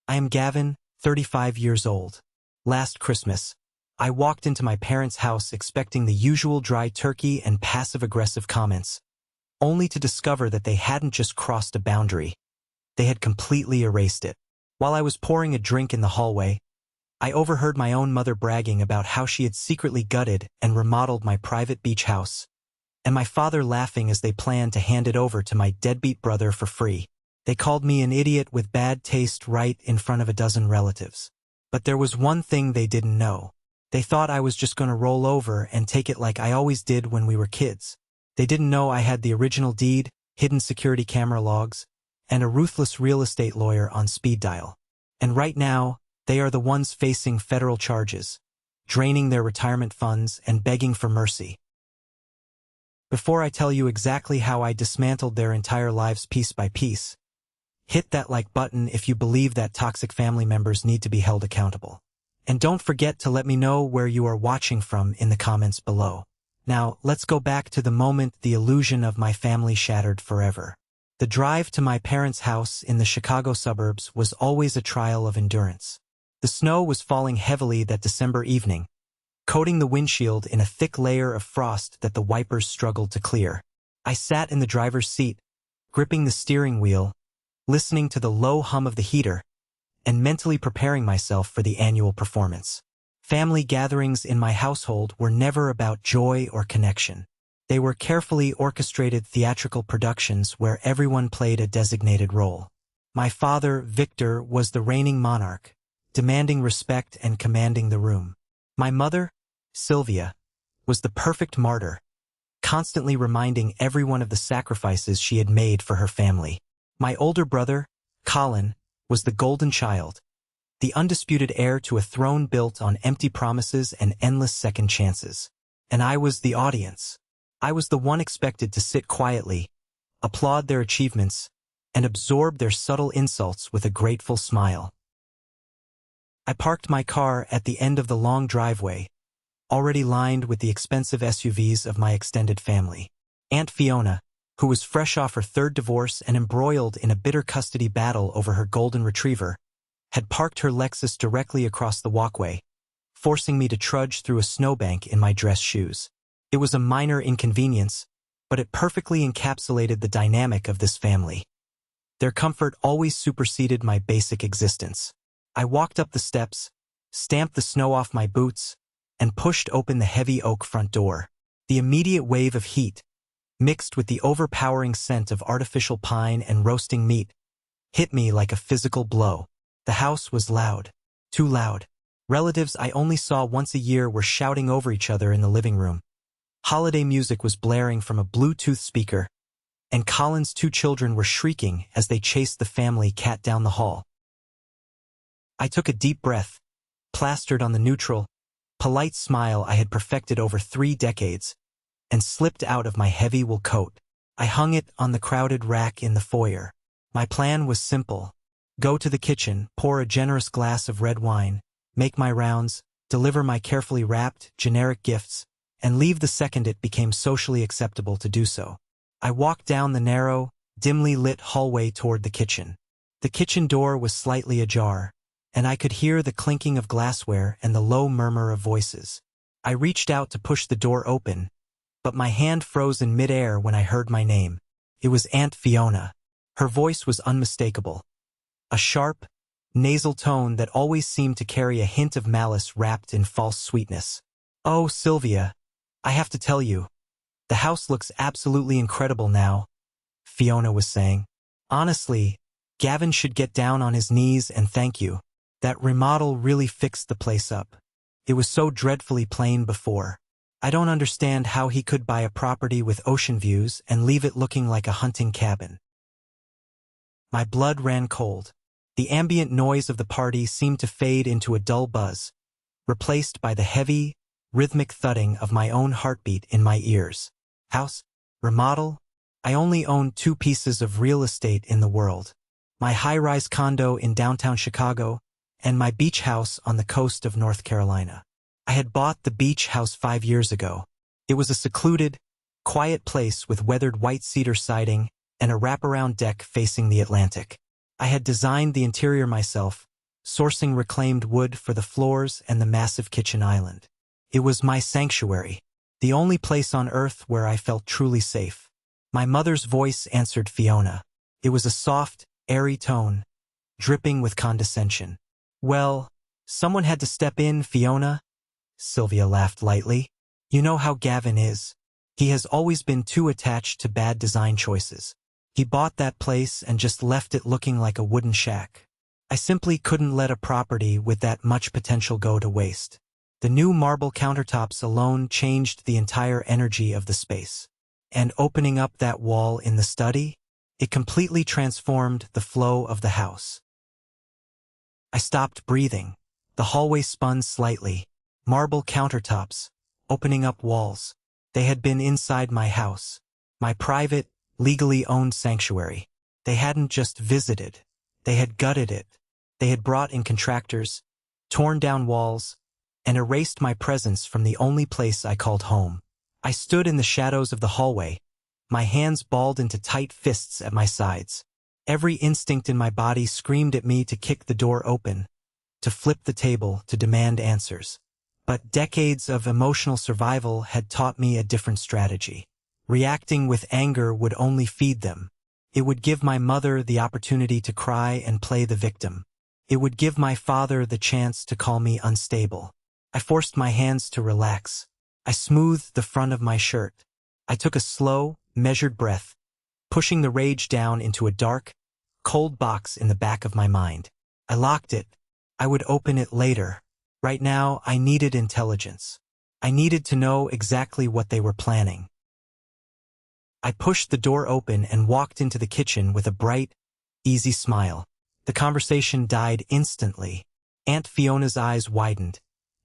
I am Gavin, 35 years old. Last Christmas, I walked into my parents' house expecting the usual dry turkey and passive-aggressive comments, only to discover that they hadn't just crossed a boundary. They had completely erased it. While I was pouring a drink in the hallway, I overheard my own mother bragging about how she had secretly gutted and remodeled my private beach house, and my father laughing as they planned to hand it over to my deadbeat brother for free. They called me an idiot with bad taste right in front of a dozen relatives. But there was one thing they didn't know. They thought I was just going to roll over and take it like I always did when we were kids. They didn't know I had the original deed, hidden security camera logs, and a ruthless real estate lawyer on speed dial. And right now, they are the ones facing federal charges, draining their retirement funds and begging for mercy. Before I tell you exactly how I dismantled their entire lives piece by piece, hit that like button if you believe that toxic family members need to be held accountable. And don't forget to let me know where you are watching from in the comments below. Now, let's go back to the moment the illusion of my family shattered forever. The drive to my parents' house in the Chicago suburbs was always a trial of endurance. The snow was falling heavily that December evening, coating the windshield in a thick layer of frost that the wipers struggled to clear. I sat in the driver's seat, gripping the steering wheel, listening to the low hum of the heater, and mentally preparing myself for the annual performance. Family gatherings in my household were never about joy or connection. They were carefully orchestrated theatrical productions where everyone played a designated role. My father, Victor, was the reigning monarch, demanding respect and commanding the room. My mother, Sylvia, was the perfect martyr, constantly reminding everyone of the sacrifices she had made for her family. My older brother, Colin, was the golden child, the undisputed heir to a throne built on empty promises and endless second chances. And I was the audience. I was the one expected to sit quietly, applaud their achievements, and absorb their subtle insults with a grateful smile. I parked my car at the end of the long driveway, already lined with the expensive SUVs of my extended family. Aunt Fiona, who was fresh off her third divorce and embroiled in a bitter custody battle over her golden retriever, had parked her Lexus directly across the walkway, forcing me to trudge through a snowbank in my dress shoes. It was a minor inconvenience, but it perfectly encapsulated the dynamic of this family. Their comfort always superseded my basic existence. I walked up the steps, stamped the snow off my boots, and pushed open the heavy oak front door. The immediate wave of heat, mixed with the overpowering scent of artificial pine and roasting meat, hit me like a physical blow. The house was loud. Too loud. Relatives I only saw once a year were shouting over each other in the living room. Holiday music was blaring from a Bluetooth speaker, and Colin's two children were shrieking as they chased the family cat down the hall. I took a deep breath, plastered on the neutral, polite smile I had perfected over 3 decades, and slipped out of my heavy wool coat. I hung it on the crowded rack in the foyer. My plan was simple. Go to the kitchen, pour a generous glass of red wine, make my rounds, deliver my carefully wrapped, generic gifts, and leave the second it became socially acceptable to do so. I walked down the narrow, dimly lit hallway toward the kitchen. The kitchen door was slightly ajar, and I could hear the clinking of glassware and the low murmur of voices. I reached out to push the door open, but my hand froze in midair when I heard my name. It was Aunt Fiona. Her voice was unmistakable. A sharp, nasal tone that always seemed to carry a hint of malice wrapped in false sweetness. "Oh, Sylvia, I have to tell you, the house looks absolutely incredible now," Fiona was saying. "Honestly, Gavin should get down on his knees and thank you. That remodel really fixed the place up. It was so dreadfully plain before. I don't understand how he could buy a property with ocean views and leave it looking like a hunting cabin." My blood ran cold. The ambient noise of the party seemed to fade into a dull buzz, replaced by the heavy, rhythmic thudding of my own heartbeat in my ears. House? Remodel? I only own 2 pieces of real estate in the world. My high-rise condo in downtown Chicago and my beach house on the coast of North Carolina. I had bought the beach house 5 years ago. It was a secluded, quiet place with weathered white cedar siding and a wraparound deck facing the Atlantic. I had designed the interior myself, sourcing reclaimed wood for the floors and the massive kitchen island. It was my sanctuary, the only place on earth where I felt truly safe. My mother's voice answered Fiona. It was a soft, airy tone, dripping with condescension. "Well, someone had to step in, Fiona." Sylvia laughed lightly. "You know how Gavin is. He has always been too attached to bad design choices. He bought that place and just left it looking like a wooden shack. I simply couldn't let a property with that much potential go to waste." The new marble countertops alone changed the entire energy of the space. And opening up that wall in the study, it completely transformed the flow of the house. I stopped breathing. The hallway spun slightly. Marble countertops, opening up walls. They had been inside my house, my private, legally owned sanctuary. They hadn't just visited. They had gutted it. They had brought in contractors, torn down walls, and erased my presence from the only place I called home. I stood in the shadows of the hallway, my hands balled into tight fists at my sides. Every instinct in my body screamed at me to kick the door open, to flip the table, to demand answers. But decades of emotional survival had taught me a different strategy. Reacting with anger would only feed them. It would give my mother the opportunity to cry and play the victim. It would give my father the chance to call me unstable. I forced my hands to relax. I smoothed the front of my shirt. I took a slow, measured breath, pushing the rage down into a dark, cold box in the back of my mind. I locked it. I would open it later. Right now, I needed intelligence. I needed to know exactly what they were planning. I pushed the door open and walked into the kitchen with a bright, easy smile. The conversation died instantly. Aunt Fiona's eyes widened,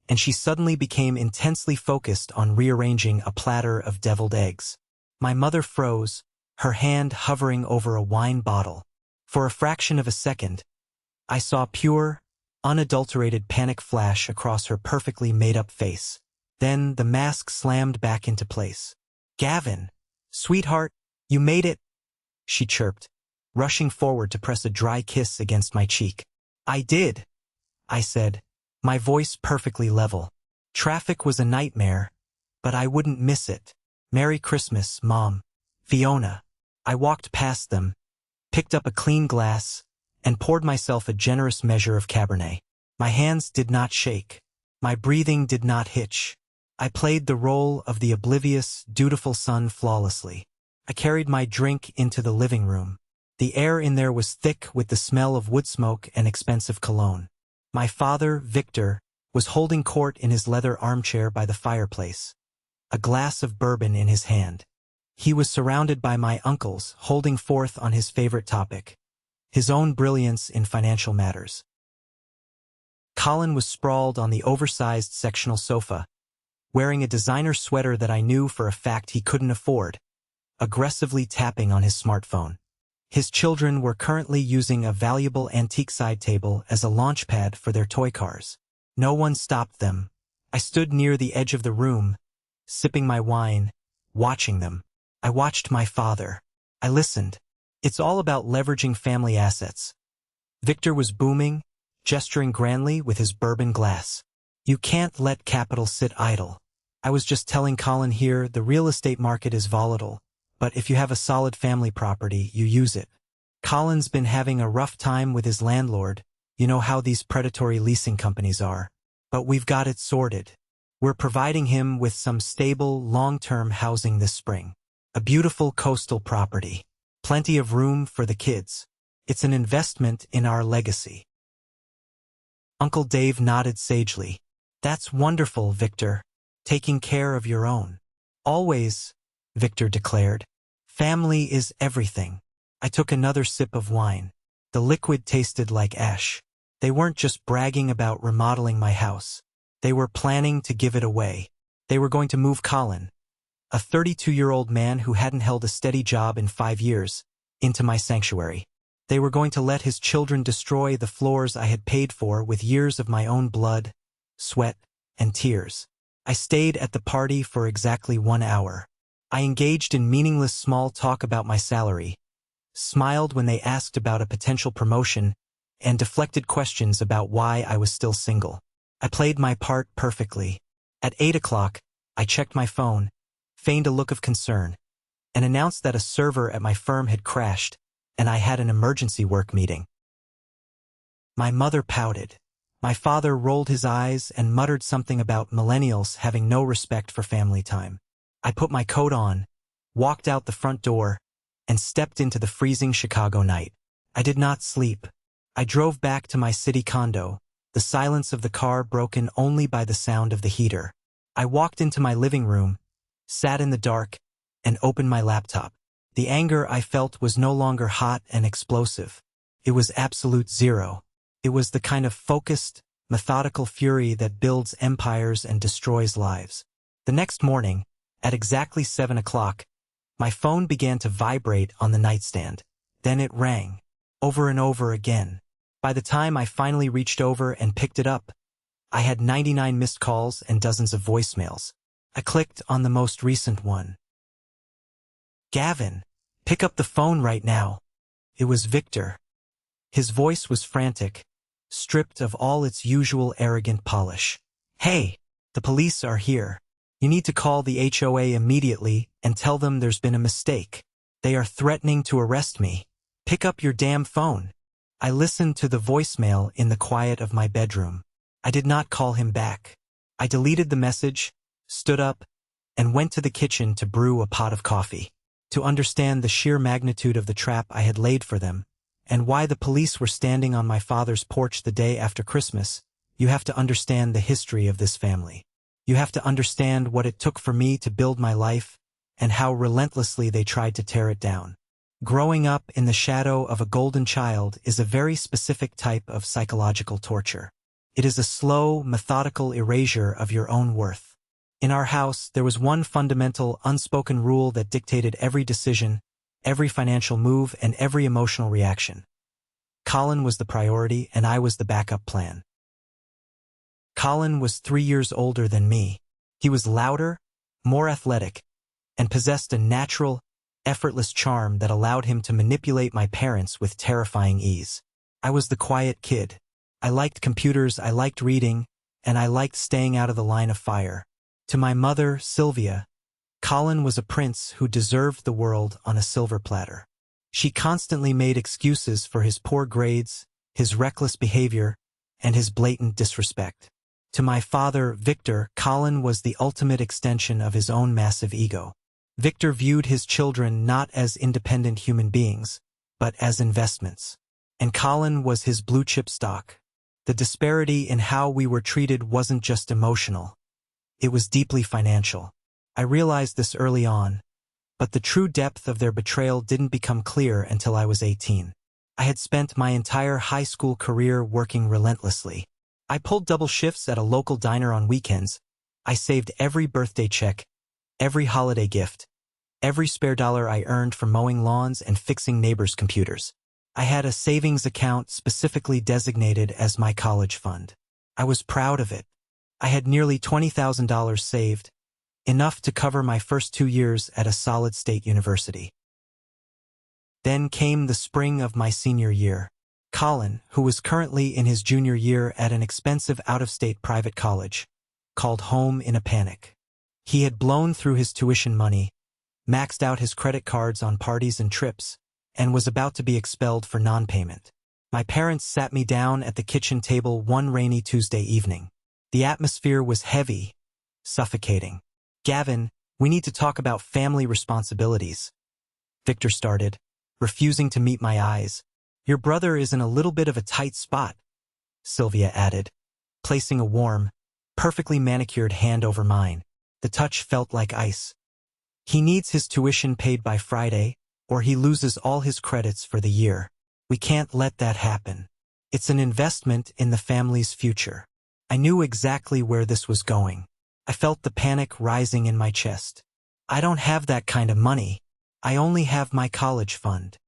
and she suddenly became intensely focused on rearranging a platter of deviled eggs. My mother froze, her hand hovering over a wine bottle. For a fraction of a second, I saw pure, unadulterated panic flash across her perfectly made-up face. Then the mask slammed back into place. "Gavin, sweetheart, you made it," she chirped, rushing forward to press a dry kiss against my cheek. "I did," I said, my voice perfectly level. Traffic was a nightmare, but I wouldn't miss it. "Merry Christmas, Mom." "Fiona." I walked past them, picked up a clean glass, and poured myself a generous measure of Cabernet. My hands did not shake. My breathing did not hitch. I played the role of the oblivious, dutiful son flawlessly. I carried my drink into the living room. The air in there was thick with the smell of wood smoke and expensive cologne. My father, Victor, was holding court in his leather armchair by the fireplace, a glass of bourbon in his hand. He was surrounded by my uncles, holding forth on his favorite topic, his own brilliance in financial matters. Colin was sprawled on the oversized sectional sofa, wearing a designer sweater that I knew for a fact he couldn't afford, aggressively tapping on his smartphone. His children were currently using a valuable antique side table as a launchpad for their toy cars. No one stopped them. I stood near the edge of the room, sipping my wine, watching them. I watched my father. I listened. It's all about leveraging family assets. Victor was booming, gesturing grandly with his bourbon glass. "You can't let capital sit idle." I was just telling Colin here the real estate market is volatile, but if you have a solid family property, you use it. Colin's been having a rough time with his landlord. You know how these predatory leasing companies are. But we've got it sorted. We're providing him with some stable, long-term housing this spring. A beautiful coastal property. Plenty of room for the kids. It's an investment in our legacy. Uncle Dave nodded sagely. "That's wonderful, Victor. Taking care of your own." "Always," Victor declared. "Family is everything." I took another sip of wine. The liquid tasted like ash. They weren't just bragging about remodeling my house. They were planning to give it away. They were going to move Colin, a 32-year-old man who hadn't held a steady job in 5 years, into my sanctuary. They were going to let his children destroy the floors I had paid for with years of my own blood, sweat, and tears. I stayed at the party for exactly 1 hour. I engaged in meaningless small talk about my salary, smiled when they asked about a potential promotion, and deflected questions about why I was still single. I played my part perfectly. At 8 o'clock, I checked my phone, feigned a look of concern, and announced that a server at my firm had crashed, and I had an emergency work meeting. My mother pouted. My father rolled his eyes and muttered something about millennials having no respect for family time. I put my coat on, walked out the front door, and stepped into the freezing Chicago night. I did not sleep. I drove back to my city condo, the silence of the car broken only by the sound of the heater. I walked into my living room, sat in the dark, and opened my laptop. The anger I felt was no longer hot and explosive. It was absolute zero. It was the kind of focused, methodical fury that builds empires and destroys lives. The next morning, at exactly 7 o'clock, my phone began to vibrate on the nightstand. Then it rang, over and over again. By the time I finally reached over and picked it up, I had 99 missed calls and dozens of voicemails. I clicked on the most recent one. "Gavin, pick up the phone right now." It was Victor. His voice was frantic, stripped of all its usual arrogant polish. "Hey, the police are here. You need to call the HOA immediately and tell them there's been a mistake. They are threatening to arrest me. Pick up your damn phone." I listened to the voicemail in the quiet of my bedroom. I did not call him back. I deleted the message, stood up, and went to the kitchen to brew a pot of coffee. To understand the sheer magnitude of the trap I had laid for them, and why the police were standing on my father's porch the day after Christmas, you have to understand the history of this family. You have to understand what it took for me to build my life, and how relentlessly they tried to tear it down. Growing up in the shadow of a golden child is a very specific type of psychological torture. It is a slow, methodical erasure of your own worth. In our house, there was one fundamental, unspoken rule that dictated every decision, every financial move, and every emotional reaction. Colin was the priority, and I was the backup plan. Colin was 3 years older than me. He was louder, more athletic, and possessed a natural, effortless charm that allowed him to manipulate my parents with terrifying ease. I was the quiet kid. I liked computers, I liked reading, and I liked staying out of the line of fire. To my mother, Sylvia, Colin was a prince who deserved the world on a silver platter. She constantly made excuses for his poor grades, his reckless behavior, and his blatant disrespect. To my father, Victor, Colin was the ultimate extension of his own massive ego. Victor viewed his children not as independent human beings, but as investments. And Colin was his blue-chip stock. The disparity in how we were treated wasn't just emotional. It was deeply financial. I realized this early on, but the true depth of their betrayal didn't become clear until I was 18. I had spent my entire high school career working relentlessly. I pulled double shifts at a local diner on weekends. I saved every birthday check, every holiday gift, every spare dollar I earned from mowing lawns and fixing neighbors' computers. I had a savings account specifically designated as my college fund. I was proud of it. I had nearly $20,000 saved, enough to cover my first 2 years at a solid state university. Then came the spring of my senior year. Colin, who was currently in his junior year at an expensive out-of-state private college, called home in a panic. He had blown through his tuition money, maxed out his credit cards on parties and trips, and was about to be expelled for non-payment. My parents sat me down at the kitchen table one rainy Tuesday evening. The atmosphere was heavy, suffocating. "Gavin, we need to talk about family responsibilities," Victor started, refusing to meet my eyes. "Your brother is in a little bit of a tight spot," Sylvia added, placing a warm, perfectly manicured hand over mine. The touch felt like ice. "He needs his tuition paid by Friday, or he loses all his credits for the year. We can't let that happen. It's an investment in the family's future." I knew exactly where this was going. I felt the panic rising in my chest. "I don't have that kind of money. I only have my college fund."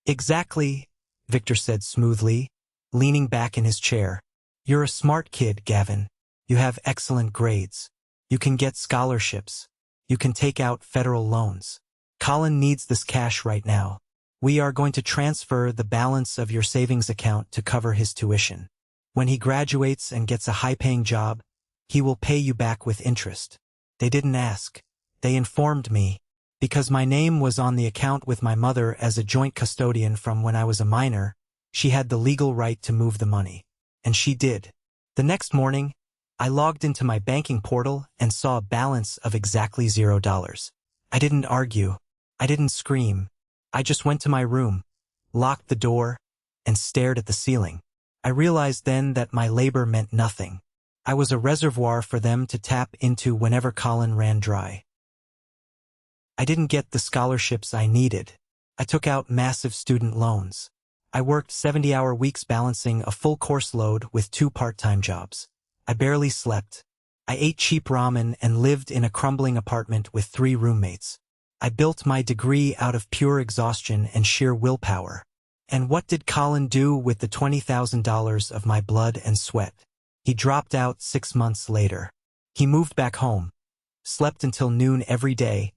"Exactly," Victor said smoothly, leaning back in his chair. "You're a smart kid, Gavin. You have excellent grades. You can get scholarships. You can take out federal loans. Colin needs this cash right now. We are going to transfer the balance of your savings account to cover his tuition. When he graduates and gets a high-paying job, he will pay you back with interest. They didn't ask. They informed me. Because my name was on the account with my mother as a joint custodian from when I was a minor, she had the legal right to move the money. And she did. The next morning, I logged into my banking portal and saw a balance of exactly $0. I didn't argue. I didn't scream. I just went to my room, locked the door, and stared at the ceiling. I realized then that my labor meant nothing. I was a reservoir for them to tap into whenever Colin ran dry. I didn't get the scholarships I needed. I took out massive student loans. I worked 70-hour weeks balancing a full course load with 2 part-time jobs. I barely slept. I ate cheap ramen and lived in a crumbling apartment with 3 roommates. I built my degree out of pure exhaustion and sheer willpower. And what did Colin do with the $20,000 of my blood and sweat? He dropped out 6 months later. He moved back home, slept until noon every day,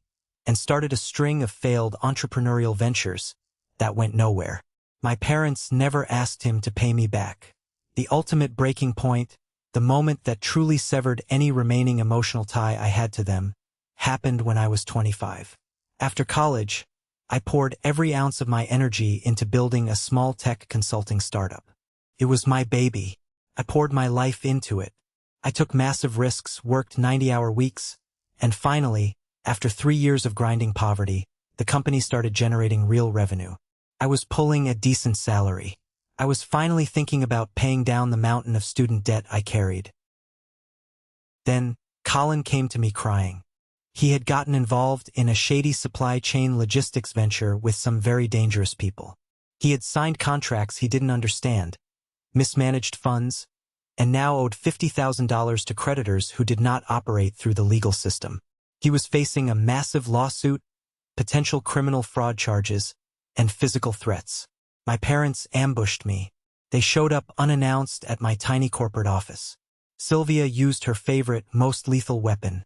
and started a string of failed entrepreneurial ventures that went nowhere. My parents never asked him to pay me back. The ultimate breaking point, the moment that truly severed any remaining emotional tie I had to them, happened when I was 25. After college, I poured every ounce of my energy into building a small tech consulting startup. It was my baby. I poured my life into it. I took massive risks, worked 90-hour weeks, and finally, after 3 years of grinding poverty, the company started generating real revenue. I was pulling a decent salary. I was finally thinking about paying down the mountain of student debt I carried. Then, Colin came to me crying. He had gotten involved in a shady supply chain logistics venture with some very dangerous people. He had signed contracts he didn't understand, mismanaged funds, and now owed $50,000 to creditors who did not operate through the legal system. He was facing a massive lawsuit, potential criminal fraud charges, and physical threats. My parents ambushed me. They showed up unannounced at my tiny corporate office. Sylvia used her favorite, most lethal weapon: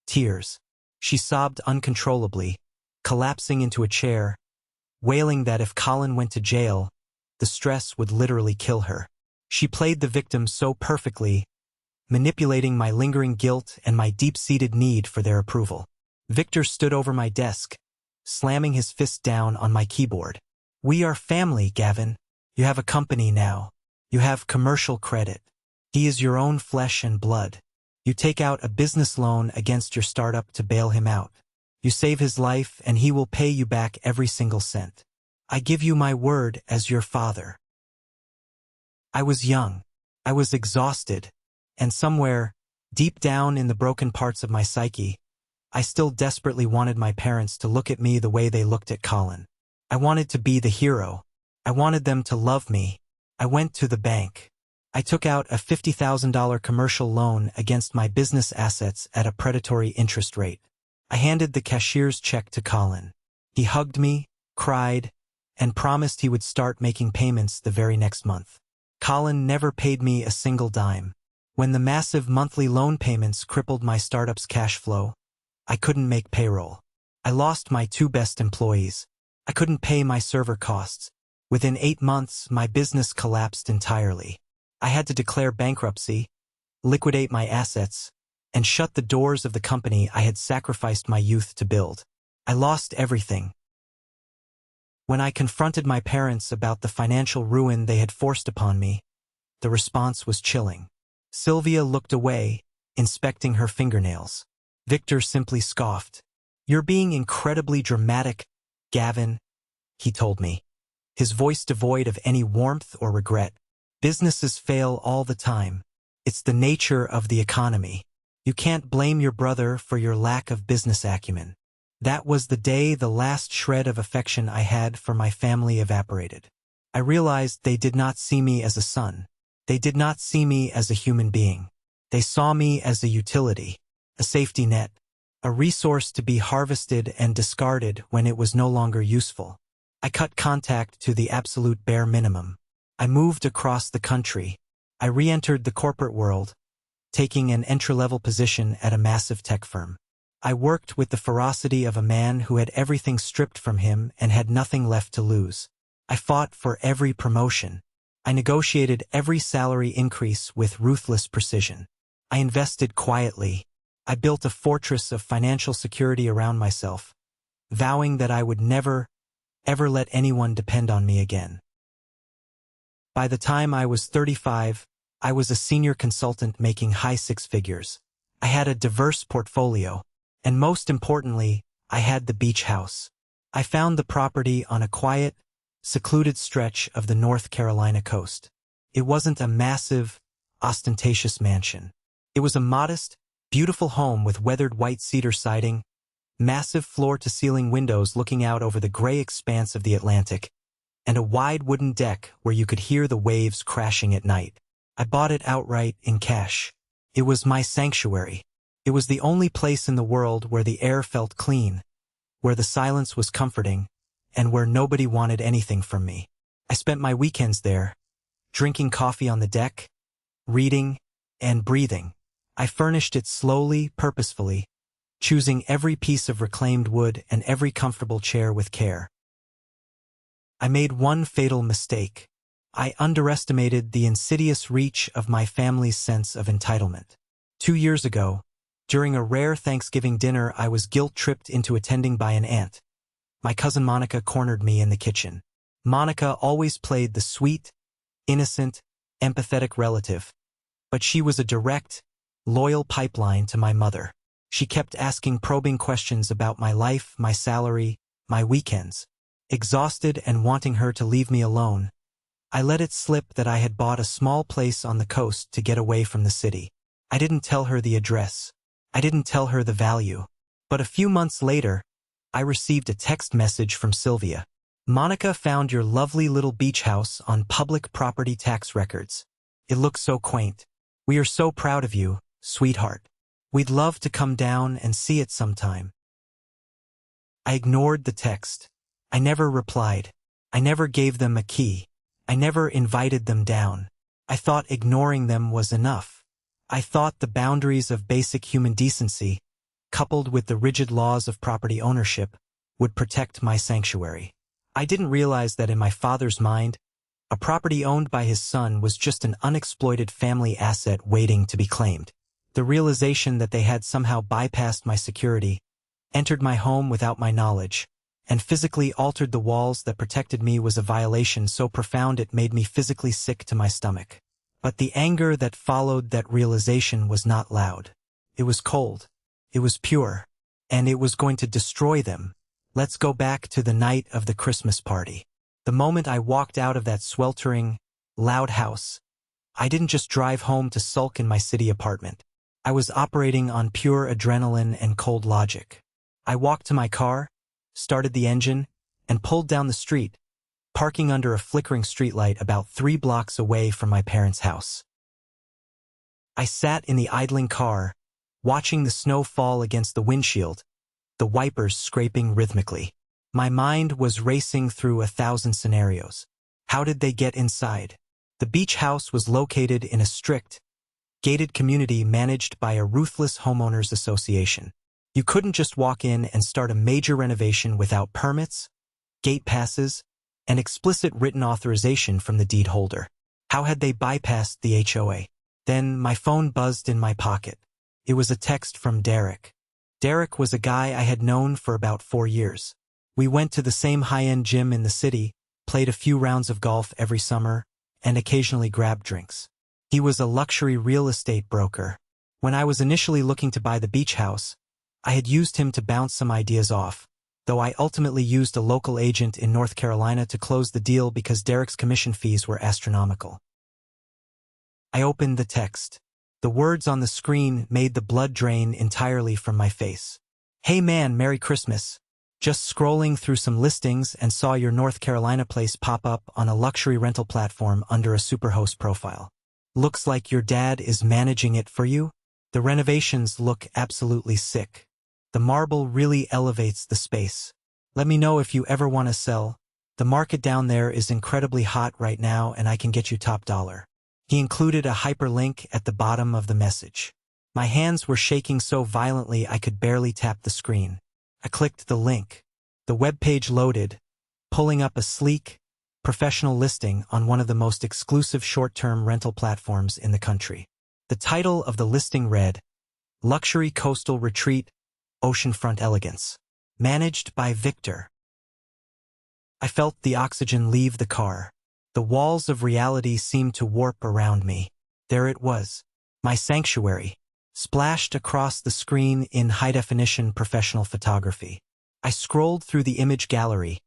tears. She sobbed uncontrollably, collapsing into a chair, wailing that if Colin went to jail, the stress would literally kill her. She played the victim so perfectly, manipulating my lingering guilt and my deep-seated need for their approval. Victor stood over my desk, slamming his fist down on my keyboard. "We are family, Gavin. You have a company now. You have commercial credit. He is your own flesh and blood. You take out a business loan against your startup to bail him out. You save his life and he will pay you back every single cent. I give you my word as your father." I was young. I was exhausted. And somewhere, deep down in the broken parts of my psyche, I still desperately wanted my parents to look at me the way they looked at Colin. I wanted to be the hero. I wanted them to love me. I went to the bank. I took out a $50,000 commercial loan against my business assets at a predatory interest rate. I handed the cashier's check to Colin. He hugged me, cried, and promised he would start making payments the very next month. Colin never paid me a single dime. When the massive monthly loan payments crippled my startup's cash flow, I couldn't make payroll. I lost my 2 best employees. I couldn't pay my server costs. Within 8 months, my business collapsed entirely. I had to declare bankruptcy, liquidate my assets, and shut the doors of the company I had sacrificed my youth to build. I lost everything. When I confronted my parents about the financial ruin they had forced upon me, the response was chilling. Sylvia looked away, inspecting her fingernails. Victor simply scoffed. "You're being incredibly dramatic, Gavin," he told me, his voice devoid of any warmth or regret. "Businesses fail all the time. It's the nature of the economy. You can't blame your brother for your lack of business acumen." That was the day the last shred of affection I had for my family evaporated. I realized they did not see me as a son. They did not see me as a human being. They saw me as a utility, a safety net, a resource to be harvested and discarded when it was no longer useful. I cut contact to the absolute bare minimum. I moved across the country. I re-entered the corporate world, taking an entry-level position at a massive tech firm. I worked with the ferocity of a man who had everything stripped from him and had nothing left to lose. I fought for every promotion. I negotiated every salary increase with ruthless precision. I invested quietly. I built a fortress of financial security around myself, vowing that I would never, ever let anyone depend on me again. By the time I was 35, I was a senior consultant making high six figures. I had a diverse portfolio, and most importantly, I had the beach house. I found the property on a quiet, secluded stretch of the North Carolina coast. It wasn't a massive, ostentatious mansion. It was a modest, beautiful home with weathered white cedar siding, massive floor-to-ceiling windows looking out over the gray expanse of the Atlantic, and a wide wooden deck where you could hear the waves crashing at night. I bought it outright in cash. It was my sanctuary. It was the only place in the world where the air felt clean, where the silence was comforting, and where nobody wanted anything from me. I spent my weekends there, drinking coffee on the deck, reading, and breathing. I furnished it slowly, purposefully, choosing every piece of reclaimed wood and every comfortable chair with care. I made one fatal mistake. I underestimated the insidious reach of my family's sense of entitlement. 2 years ago, during a rare Thanksgiving dinner I was guilt-tripped into attending by an aunt. My cousin Monica cornered me in the kitchen. Monica always played the sweet, innocent, empathetic relative, but she was a direct, loyal pipeline to my mother. She kept asking probing questions about my life, my salary, my weekends. Exhausted and wanting her to leave me alone, I let it slip that I had bought a small place on the coast to get away from the city. I didn't tell her the address. I didn't tell her the value. But a few months later, I received a text message from Sylvia. Monica found your lovely little beach house on public property tax records. It looks so quaint. We are so proud of you, sweetheart. We'd love to come down and see it sometime. I ignored the text. I never replied. I never gave them a key. I never invited them down. I thought ignoring them was enough. I thought the boundaries of basic human decency, coupled with the rigid laws of property ownership, would protect my sanctuary. I didn't realize that in my father's mind, a property owned by his son was just an unexploited family asset waiting to be claimed. The realization that they had somehow bypassed my security, entered my home without my knowledge, and physically altered the walls that protected me was a violation so profound it made me physically sick to my stomach. But the anger that followed that realization was not loud. It was cold. It was pure. And it was going to destroy them. Let's go back to the night of the Christmas party. The moment I walked out of that sweltering, loud house, I didn't just drive home to sulk in my city apartment. I was operating on pure adrenaline and cold logic. I walked to my car, started the engine, and pulled down the street, parking under a flickering streetlight about 3 blocks away from my parents' house. I sat in the idling car, watching the snow fall against the windshield, the wipers scraping rhythmically. My mind was racing through 1,000 scenarios. How did they get inside? The beach house was located in a strict, gated community managed by a ruthless homeowners association. You couldn't just walk in and start a major renovation without permits, gate passes, and explicit written authorization from the deed holder. How had they bypassed the HOA? Then my phone buzzed in my pocket. It was a text from Derek. Derek was a guy I had known for about 4 years. We went to the same high-end gym in the city, played a few rounds of golf every summer, and occasionally grabbed drinks. He was a luxury real estate broker. When I was initially looking to buy the beach house, I had used him to bounce some ideas off, though I ultimately used a local agent in North Carolina to close the deal because Derek's commission fees were astronomical. I opened the text. The words on the screen made the blood drain entirely from my face. Hey man, Merry Christmas. Just scrolling through some listings and saw your North Carolina place pop up on a luxury rental platform under a superhost profile. Looks like your dad is managing it for you? The renovations look absolutely sick. The marble really elevates the space. Let me know if you ever want to sell. The market down there is incredibly hot right now and I can get you top dollar. He included a hyperlink at the bottom of the message. My hands were shaking so violently I could barely tap the screen. I clicked the link. The web page loaded, pulling up a sleek, professional listing on one of the most exclusive short-term rental platforms in the country. The title of the listing read, Luxury Coastal Retreat, Oceanfront Elegance. Managed by Victor. I felt the oxygen leave the car. The walls of reality seemed to warp around me. There it was, my sanctuary, splashed across the screen in high-definition professional photography. I scrolled through the image gallery,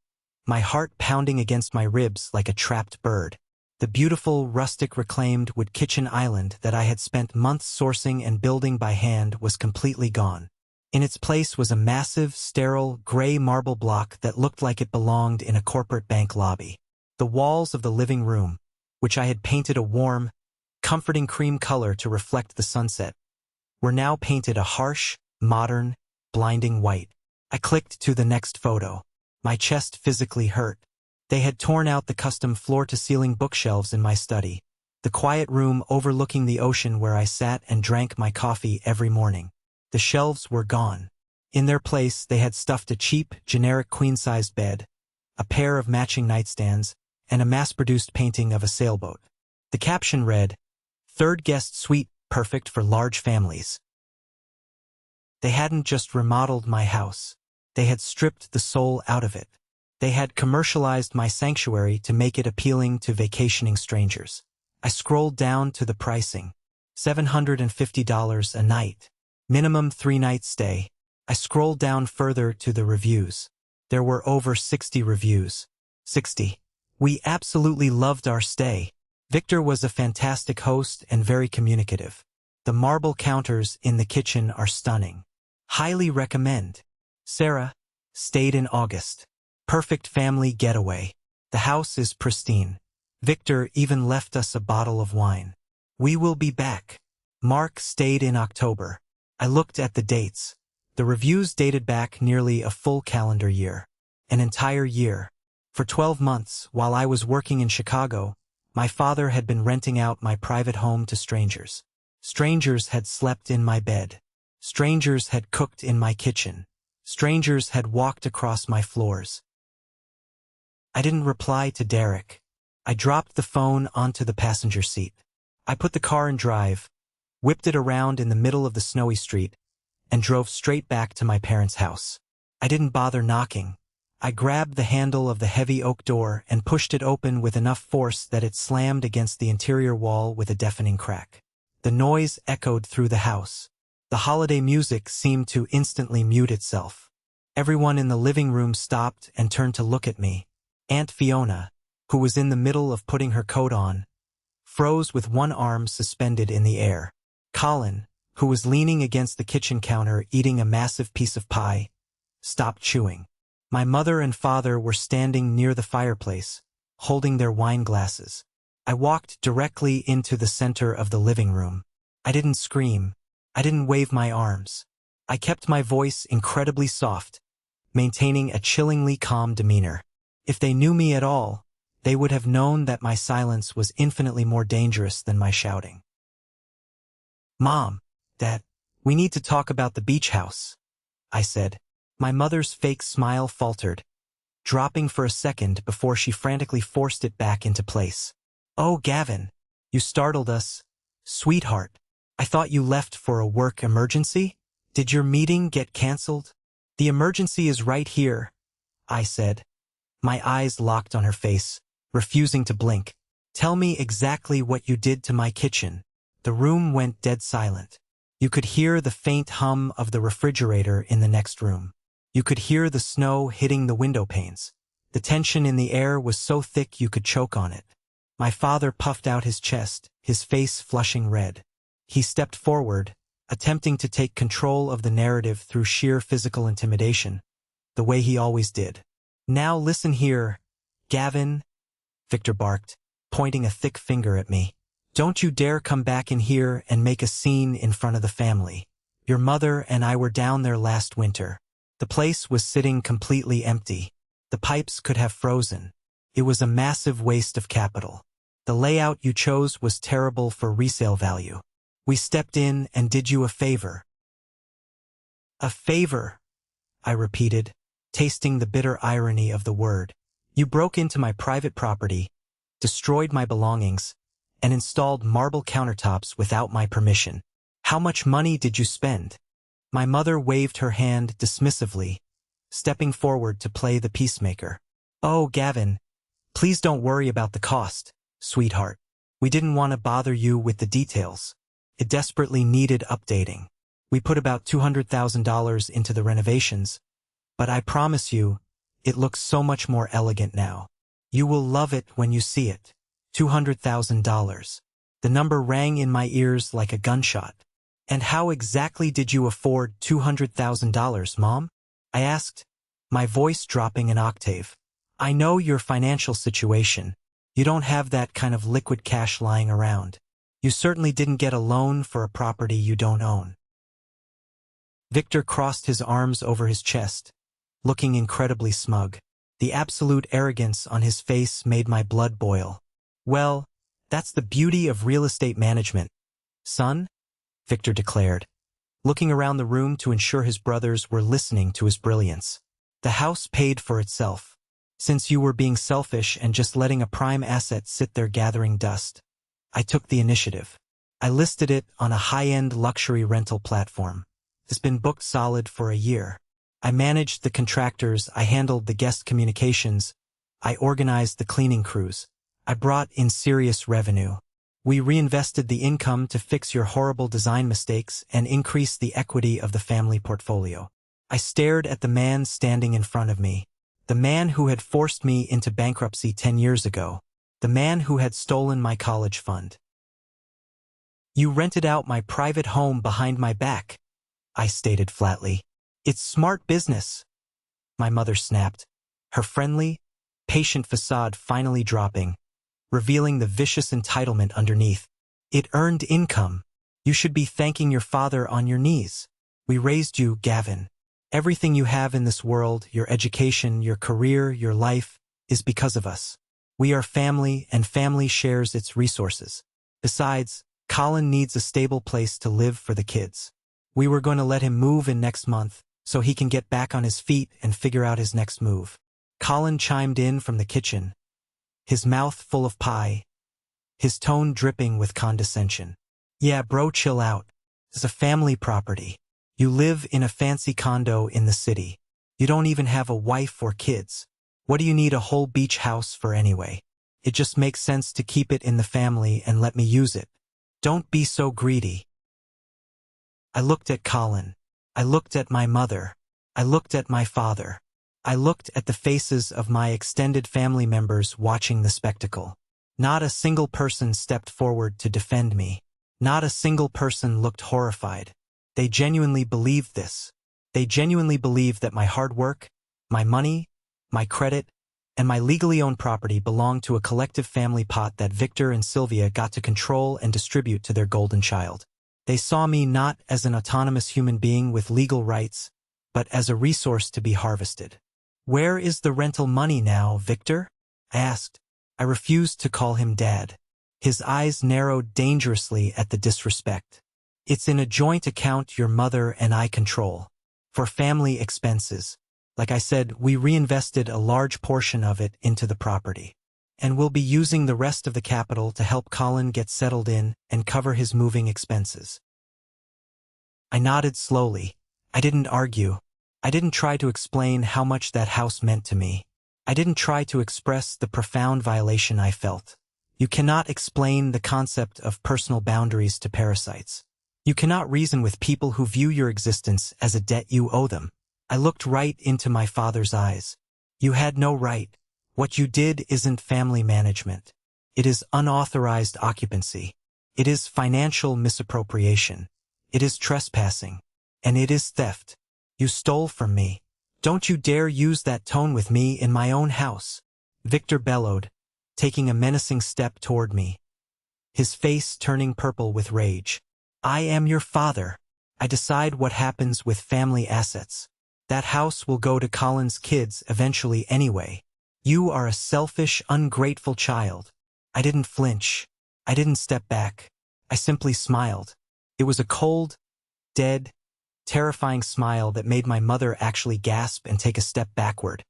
my heart pounding against my ribs like a trapped bird. The beautiful, rustic reclaimed wood kitchen island that I had spent months sourcing and building by hand was completely gone. In its place was a massive, sterile, gray marble block that looked like it belonged in a corporate bank lobby. The walls of the living room, which I had painted a warm, comforting cream color to reflect the sunset, were now painted a harsh, modern, blinding white. I clicked to the next photo. My chest physically hurt. They had torn out the custom floor-to-ceiling bookshelves in my study, the quiet room overlooking the ocean where I sat and drank my coffee every morning. The shelves were gone. In their place, they had stuffed a cheap, generic queen-sized bed, a pair of matching nightstands, and a mass-produced painting of a sailboat. The caption read, "Third guest suite, perfect for large families." They hadn't just remodeled my house. They had stripped the soul out of it. They had commercialized my sanctuary to make it appealing to vacationing strangers. I scrolled down to the pricing. $750 a night. Minimum 3-night stay. I scrolled down further to the reviews. There were over 60 reviews. 60. We absolutely loved our stay. Victor was a fantastic host and very communicative. The marble counters in the kitchen are stunning. Highly recommend. Sarah stayed in August. Perfect family getaway. The house is pristine. Victor even left us a bottle of wine. We will be back. Mark stayed in October. I looked at the dates. The reviews dated back nearly a full calendar year. An entire year. For 12 months, while I was working in Chicago, my father had been renting out my private home to strangers. Strangers had slept in my bed. Strangers had cooked in my kitchen. Strangers had walked across my floors. I didn't reply to Derek. I dropped the phone onto the passenger seat. I put the car in drive, whipped it around in the middle of the snowy street, and drove straight back to my parents' house. I didn't bother knocking. I grabbed the handle of the heavy oak door and pushed it open with enough force that it slammed against the interior wall with a deafening crack. The noise echoed through the house. The holiday music seemed to instantly mute itself. Everyone in the living room stopped and turned to look at me. Aunt Fiona, who was in the middle of putting her coat on, froze with one arm suspended in the air. Colin, who was leaning against the kitchen counter eating a massive piece of pie, stopped chewing. My mother and father were standing near the fireplace, holding their wine glasses. I walked directly into the center of the living room. I didn't scream. I didn't wave my arms. I kept my voice incredibly soft, maintaining a chillingly calm demeanor. If they knew me at all, they would have known that my silence was infinitely more dangerous than my shouting. "Mom, Dad, we need to talk about the beach house," I said. My mother's fake smile faltered, dropping for a second before she frantically forced it back into place. "Oh, Gavin, you startled us. Sweetheart, I thought you left for a work emergency? Did your meeting get canceled?" "The emergency is right here," I said. My eyes locked on her face, refusing to blink. "Tell me exactly what you did to my kitchen." The room went dead silent. You could hear the faint hum of the refrigerator in the next room. You could hear the snow hitting the window panes. The tension in the air was so thick you could choke on it. My father puffed out his chest, his face flushing red. He stepped forward, attempting to take control of the narrative through sheer physical intimidation, the way he always did. "Now listen here, Gavin," Victor barked, pointing a thick finger at me. "Don't you dare come back in here and make a scene in front of the family. Your mother and I were down there last winter. The place was sitting completely empty. The pipes could have frozen. It was a massive waste of capital. The layout you chose was terrible for resale value. We stepped in and did you a favor. A favor, I repeated, tasting the bitter irony of the word. You broke into my private property, destroyed my belongings, and installed marble countertops without my permission. How much money did you spend? My mother waved her hand dismissively, stepping forward to play the peacemaker. Oh, Gavin, please don't worry about the cost, sweetheart. We didn't want to bother you with the details. It desperately needed updating. We put about $200,000 into the renovations, but I promise you, it looks so much more elegant now. You will love it when you see it. $200,000. The number rang in my ears like a gunshot. And how exactly did you afford $200,000, Mom? I asked, my voice dropping an octave. I know your financial situation. You don't have that kind of liquid cash lying around. You certainly didn't get a loan for a property you don't own. Victor crossed his arms over his chest, looking incredibly smug. The absolute arrogance on his face made my blood boil. Well, that's the beauty of real estate management, son, Victor declared, looking around the room to ensure his brothers were listening to his brilliance. The house paid for itself, since you were being selfish and just letting a prime asset sit there gathering dust. I took the initiative. I listed it on a high-end luxury rental platform. It's been booked solid for a year. I managed the contractors, I handled the guest communications, I organized the cleaning crews. I brought in serious revenue. We reinvested the income to fix your horrible design mistakes and increase the equity of the family portfolio. I stared at the man standing in front of me, the man who had forced me into bankruptcy 10 years ago, the man who had stolen my college fund. You rented out my private home behind my back, I stated flatly. It's smart business, my mother snapped, her friendly, patient facade finally dropping, revealing the vicious entitlement underneath. It earned income. You should be thanking your father on your knees. We raised you, Gavin. Everything you have in this world, your education, your career, your life, is because of us. We are family, and family shares its resources. Besides, Colin needs a stable place to live for the kids. We were going to let him move in next month, so he can get back on his feet and figure out his next move. Colin chimed in from the kitchen, his mouth full of pie, his tone dripping with condescension. Yeah, bro, chill out. It's a family property. You live in a fancy condo in the city. You don't even have a wife or kids. What do you need a whole beach house for anyway? It just makes sense to keep it in the family and let me use it. Don't be so greedy. I looked at Colin. I looked at my mother. I looked at my father. I looked at the faces of my extended family members watching the spectacle. Not a single person stepped forward to defend me. Not a single person looked horrified. They genuinely believed this. They genuinely believed that my hard work, my money, my credit, and my legally owned property belonged to a collective family pot that Victor and Sylvia got to control and distribute to their golden child. They saw me not as an autonomous human being with legal rights, but as a resource to be harvested. Where is the rental money now, Victor? I asked. I refused to call him Dad. His eyes narrowed dangerously at the disrespect. It's in a joint account your mother and I control. For family expenses. Like I said, we reinvested a large portion of it into the property. And we'll be using the rest of the capital to help Colin get settled in and cover his moving expenses. I nodded slowly. I didn't argue. I didn't try to explain how much that house meant to me. I didn't try to express the profound violation I felt. You cannot explain the concept of personal boundaries to parasites. You cannot reason with people who view your existence as a debt you owe them. I looked right into my father's eyes. You had no right. What you did isn't family management. It is unauthorized occupancy. It is financial misappropriation. It is trespassing. And it is theft. You stole from me. Don't you dare use that tone with me in my own house. Victor bellowed, taking a menacing step toward me, his face turning purple with rage. I am your father. I decide what happens with family assets. That house will go to Colin's kids eventually anyway. You are a selfish, ungrateful child. I didn't flinch. I didn't step back. I simply smiled. It was a cold, dead, terrifying smile that made my mother actually gasp and take a step backward.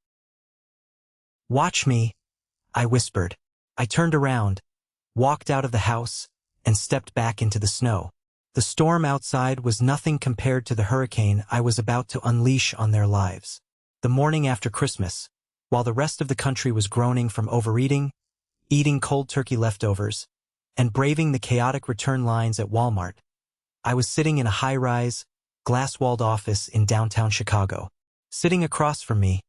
"Watch me," I whispered. I turned around, walked out of the house, and stepped back into the snow. The storm outside was nothing compared to the hurricane I was about to unleash on their lives. The morning after Christmas, while the rest of the country was groaning from overeating, eating cold turkey leftovers, and braving the chaotic return lines at Walmart, I was sitting in a high-rise, glass-walled office in downtown Chicago. Sitting across from me,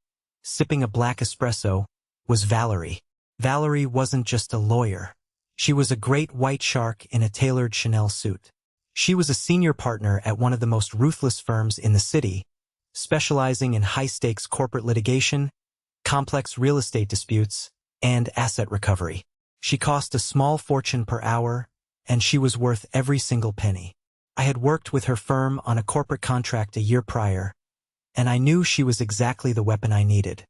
sipping a black espresso, was Valerie. Valerie wasn't just a lawyer. She was a great white shark in a tailored Chanel suit. She was a senior partner at one of the most ruthless firms in the city, specializing in high-stakes corporate litigation, complex real estate disputes, and asset recovery. She cost a small fortune per hour, and she was worth every single penny. I had worked with her firm on a corporate contract a year prior, and I knew she was exactly the weapon I needed.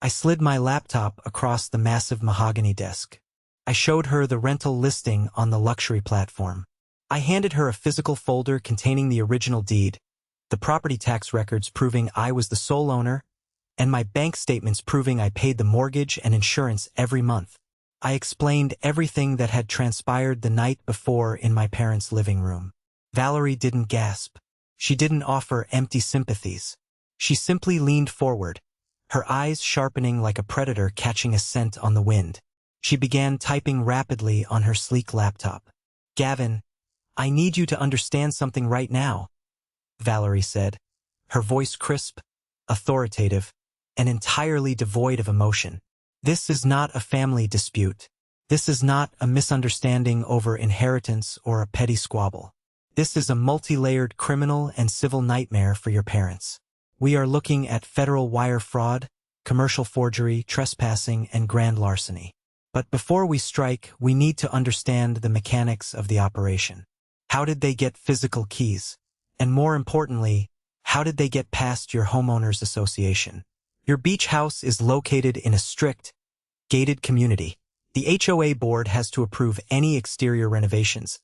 I slid my laptop across the massive mahogany desk. I showed her the rental listing on the luxury platform. I handed her a physical folder containing the original deed, the property tax records proving I was the sole owner, and my bank statements proving I paid the mortgage and insurance every month. I explained everything that had transpired the night before in my parents' living room. Valerie didn't gasp. She didn't offer empty sympathies. She simply leaned forward, her eyes sharpening like a predator catching a scent on the wind. She began typing rapidly on her sleek laptop. "Gavin, I need you to understand something right now," Valerie said, her voice crisp, authoritative, and entirely devoid of emotion. "This is not a family dispute. This is not a misunderstanding over inheritance or a petty squabble. This is a multi-layered criminal and civil nightmare for your parents. We are looking at federal wire fraud, commercial forgery, trespassing, and grand larceny. But before we strike, we need to understand the mechanics of the operation. How did they get physical keys? And more importantly, how did they get past your homeowners association? Your beach house is located in a strict, gated community. The HOA board has to approve any exterior renovations.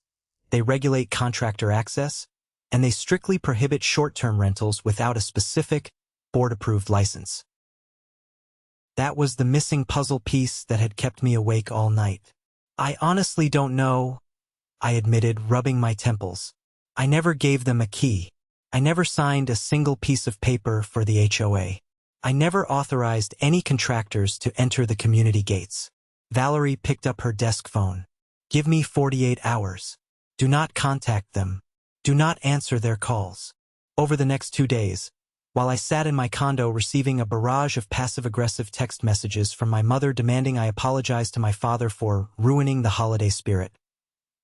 They regulate contractor access, and they strictly prohibit short-term rentals without a specific, board-approved license." That was the missing puzzle piece that had kept me awake all night. "I honestly don't know," I admitted, rubbing my temples. "I never gave them a key. I never signed a single piece of paper for the HOA. I never authorized any contractors to enter the community gates." Valerie picked up her desk phone. "Give me 48 hours. Do not contact them. Do not answer their calls." Over the next 2 days, while I sat in my condo receiving a barrage of passive-aggressive text messages from my mother demanding I apologize to my father for ruining the holiday spirit,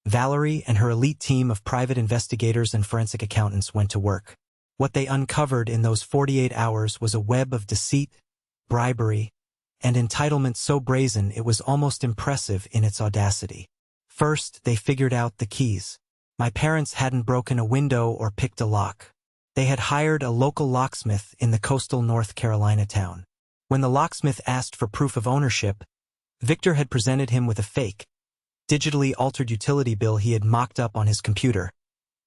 Valerie and her elite team of private investigators and forensic accountants went to work. What they uncovered in those 48 hours was a web of deceit, bribery, and entitlement so brazen it was almost impressive in its audacity. First, they figured out the keys. My parents hadn't broken a window or picked a lock. They had hired a local locksmith in the coastal North Carolina town. When the locksmith asked for proof of ownership, Victor had presented him with a fake, digitally altered utility bill he had mocked up on his computer,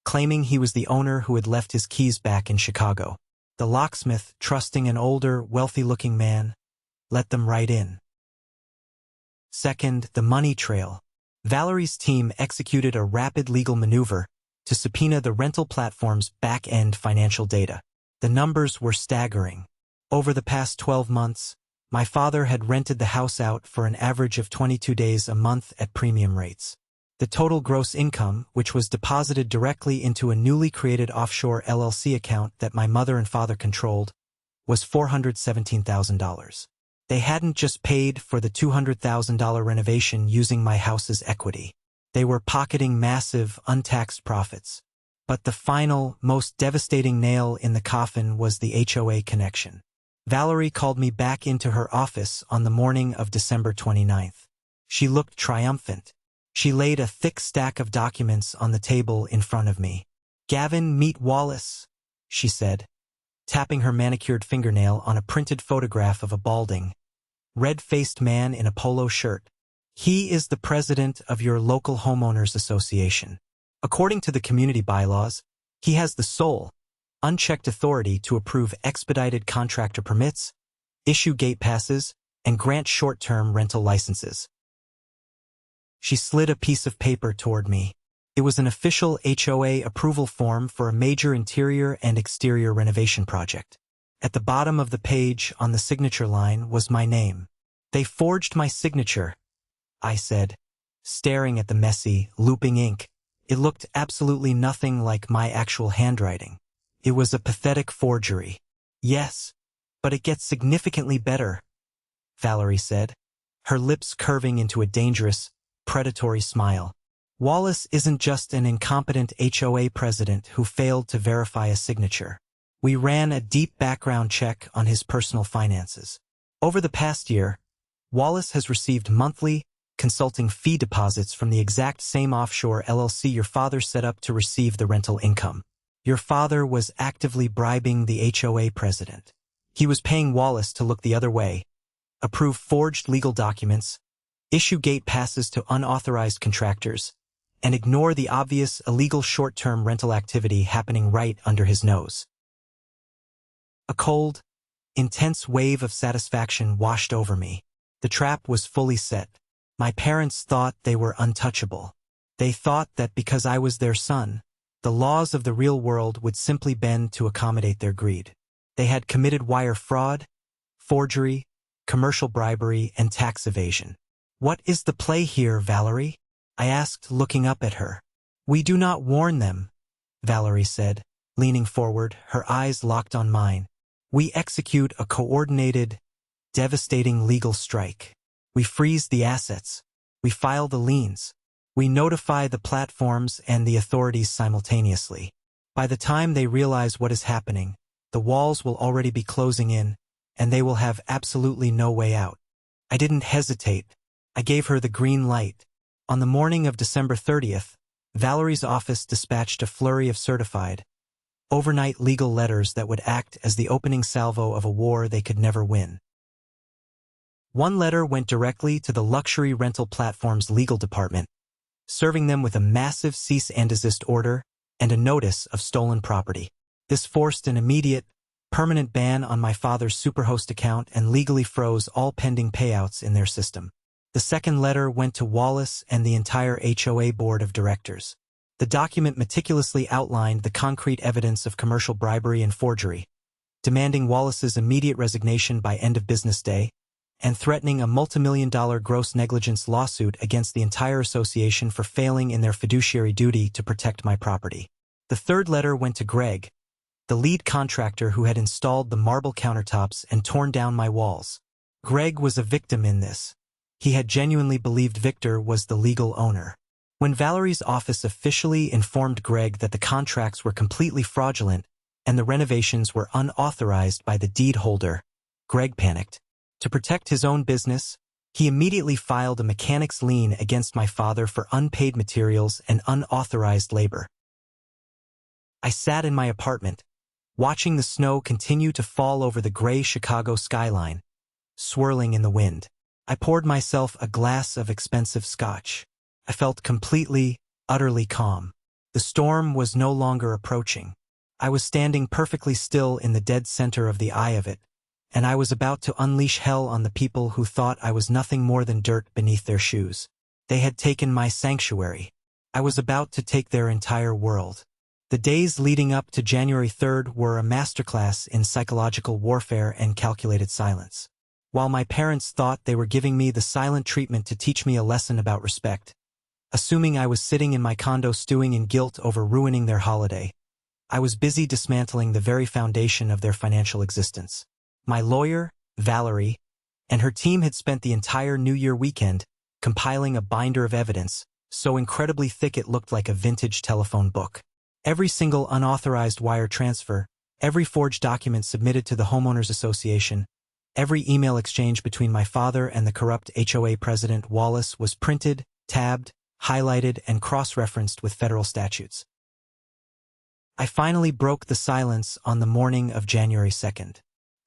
claiming he was the owner who had left his keys back in Chicago. The locksmith, trusting an older, wealthy-looking man, let them right in. Second, the money trail. Valerie's team executed a rapid legal maneuver to subpoena the rental platform's back-end financial data. The numbers were staggering. Over the past 12 months, my father had rented the house out for an average of 22 days a month at premium rates. The total gross income, which was deposited directly into a newly created offshore LLC account that my mother and father controlled, was $417,000. They hadn't just paid for the $200,000 renovation using my house's equity. They were pocketing massive, untaxed profits. But the final, most devastating nail in the coffin was the HOA connection. Valerie called me back into her office on the morning of December 29th. She looked triumphant. She laid a thick stack of documents on the table in front of me. "Gavin, meet Wallace," she said, tapping her manicured fingernail on a printed photograph of a balding, red-faced man in a polo shirt. "He is the president of your local homeowners association. According to the community bylaws, he has the sole, unchecked authority to approve expedited contractor permits, issue gate passes, and grant short-term rental licenses. She slid a piece of paper toward me. It was an official HOA approval form for a major interior and exterior renovation project. At the bottom of the page on the signature line was my name. "They forged my signature," I said, staring at the messy, looping ink. It looked absolutely nothing like my actual handwriting. It was a pathetic forgery. "Yes, but it gets significantly better," Valerie said, her lips curving into a dangerous, predatory smile. "Wallace isn't just an incompetent HOA president who failed to verify a signature. We ran a deep background check on his personal finances. Over the past year, Wallace has received monthly, consulting fee deposits from the exact same offshore LLC your father set up to receive the rental income. Your father was actively bribing the HOA president. He was paying Wallace to look the other way, approve forged legal documents, issue gate passes to unauthorized contractors, and ignore the obvious illegal short-term rental activity happening right under his nose." A cold, intense wave of satisfaction washed over me. The trap was fully set. My parents thought they were untouchable. They thought that because I was their son, the laws of the real world would simply bend to accommodate their greed. They had committed wire fraud, forgery, commercial bribery, and tax evasion. "What is the play here, Valerie?" I asked, looking up at her. "We do not warn them," Valerie said, leaning forward, her eyes locked on mine. "We execute a coordinated, devastating legal strike. We freeze the assets. We file the liens. We notify the platforms and the authorities simultaneously. By the time they realize what is happening, the walls will already be closing in, and they will have absolutely no way out." I didn't hesitate. I gave her the green light. On the morning of December 30th, Valerie's office dispatched a flurry of certified, overnight legal letters that would act as the opening salvo of a war they could never win. One letter went directly to the luxury rental platform's legal department, serving them with a massive cease and desist order and a notice of stolen property. This forced an immediate, permanent ban on my father's Superhost account and legally froze all pending payouts in their system. The second letter went to Wallace and the entire HOA board of directors. The document meticulously outlined the concrete evidence of commercial bribery and forgery, demanding Wallace's immediate resignation by end of business day, and threatening a multimillion-dollar gross negligence lawsuit against the entire association for failing in their fiduciary duty to protect my property. The third letter went to Greg, the lead contractor who had installed the marble countertops and torn down my walls. Greg was a victim in this. He had genuinely believed Victor was the legal owner. When Valerie's office officially informed Greg that the contracts were completely fraudulent and the renovations were unauthorized by the deed holder, Greg panicked. To protect his own business, he immediately filed a mechanic's lien against my father for unpaid materials and unauthorized labor. I sat in my apartment, watching the snow continue to fall over the gray Chicago skyline, swirling in the wind. I poured myself a glass of expensive scotch. I felt completely, utterly calm. The storm was no longer approaching. I was standing perfectly still in the dead center of the eye of it, and I was about to unleash hell on the people who thought I was nothing more than dirt beneath their shoes. They had taken my sanctuary. I was about to take their entire world. The days leading up to January 3rd were a masterclass in psychological warfare and calculated silence. While my parents thought they were giving me the silent treatment to teach me a lesson about respect, assuming I was sitting in my condo stewing in guilt over ruining their holiday, I was busy dismantling the very foundation of their financial existence. My lawyer, Valerie, and her team had spent the entire New Year weekend compiling a binder of evidence, so incredibly thick it looked like a vintage telephone book. Every single unauthorized wire transfer, every forged document submitted to the Homeowners Association, every email exchange between my father and the corrupt HOA president Wallace was printed, tabbed, highlighted, and cross-referenced with federal statutes. I finally broke the silence on the morning of January 2nd.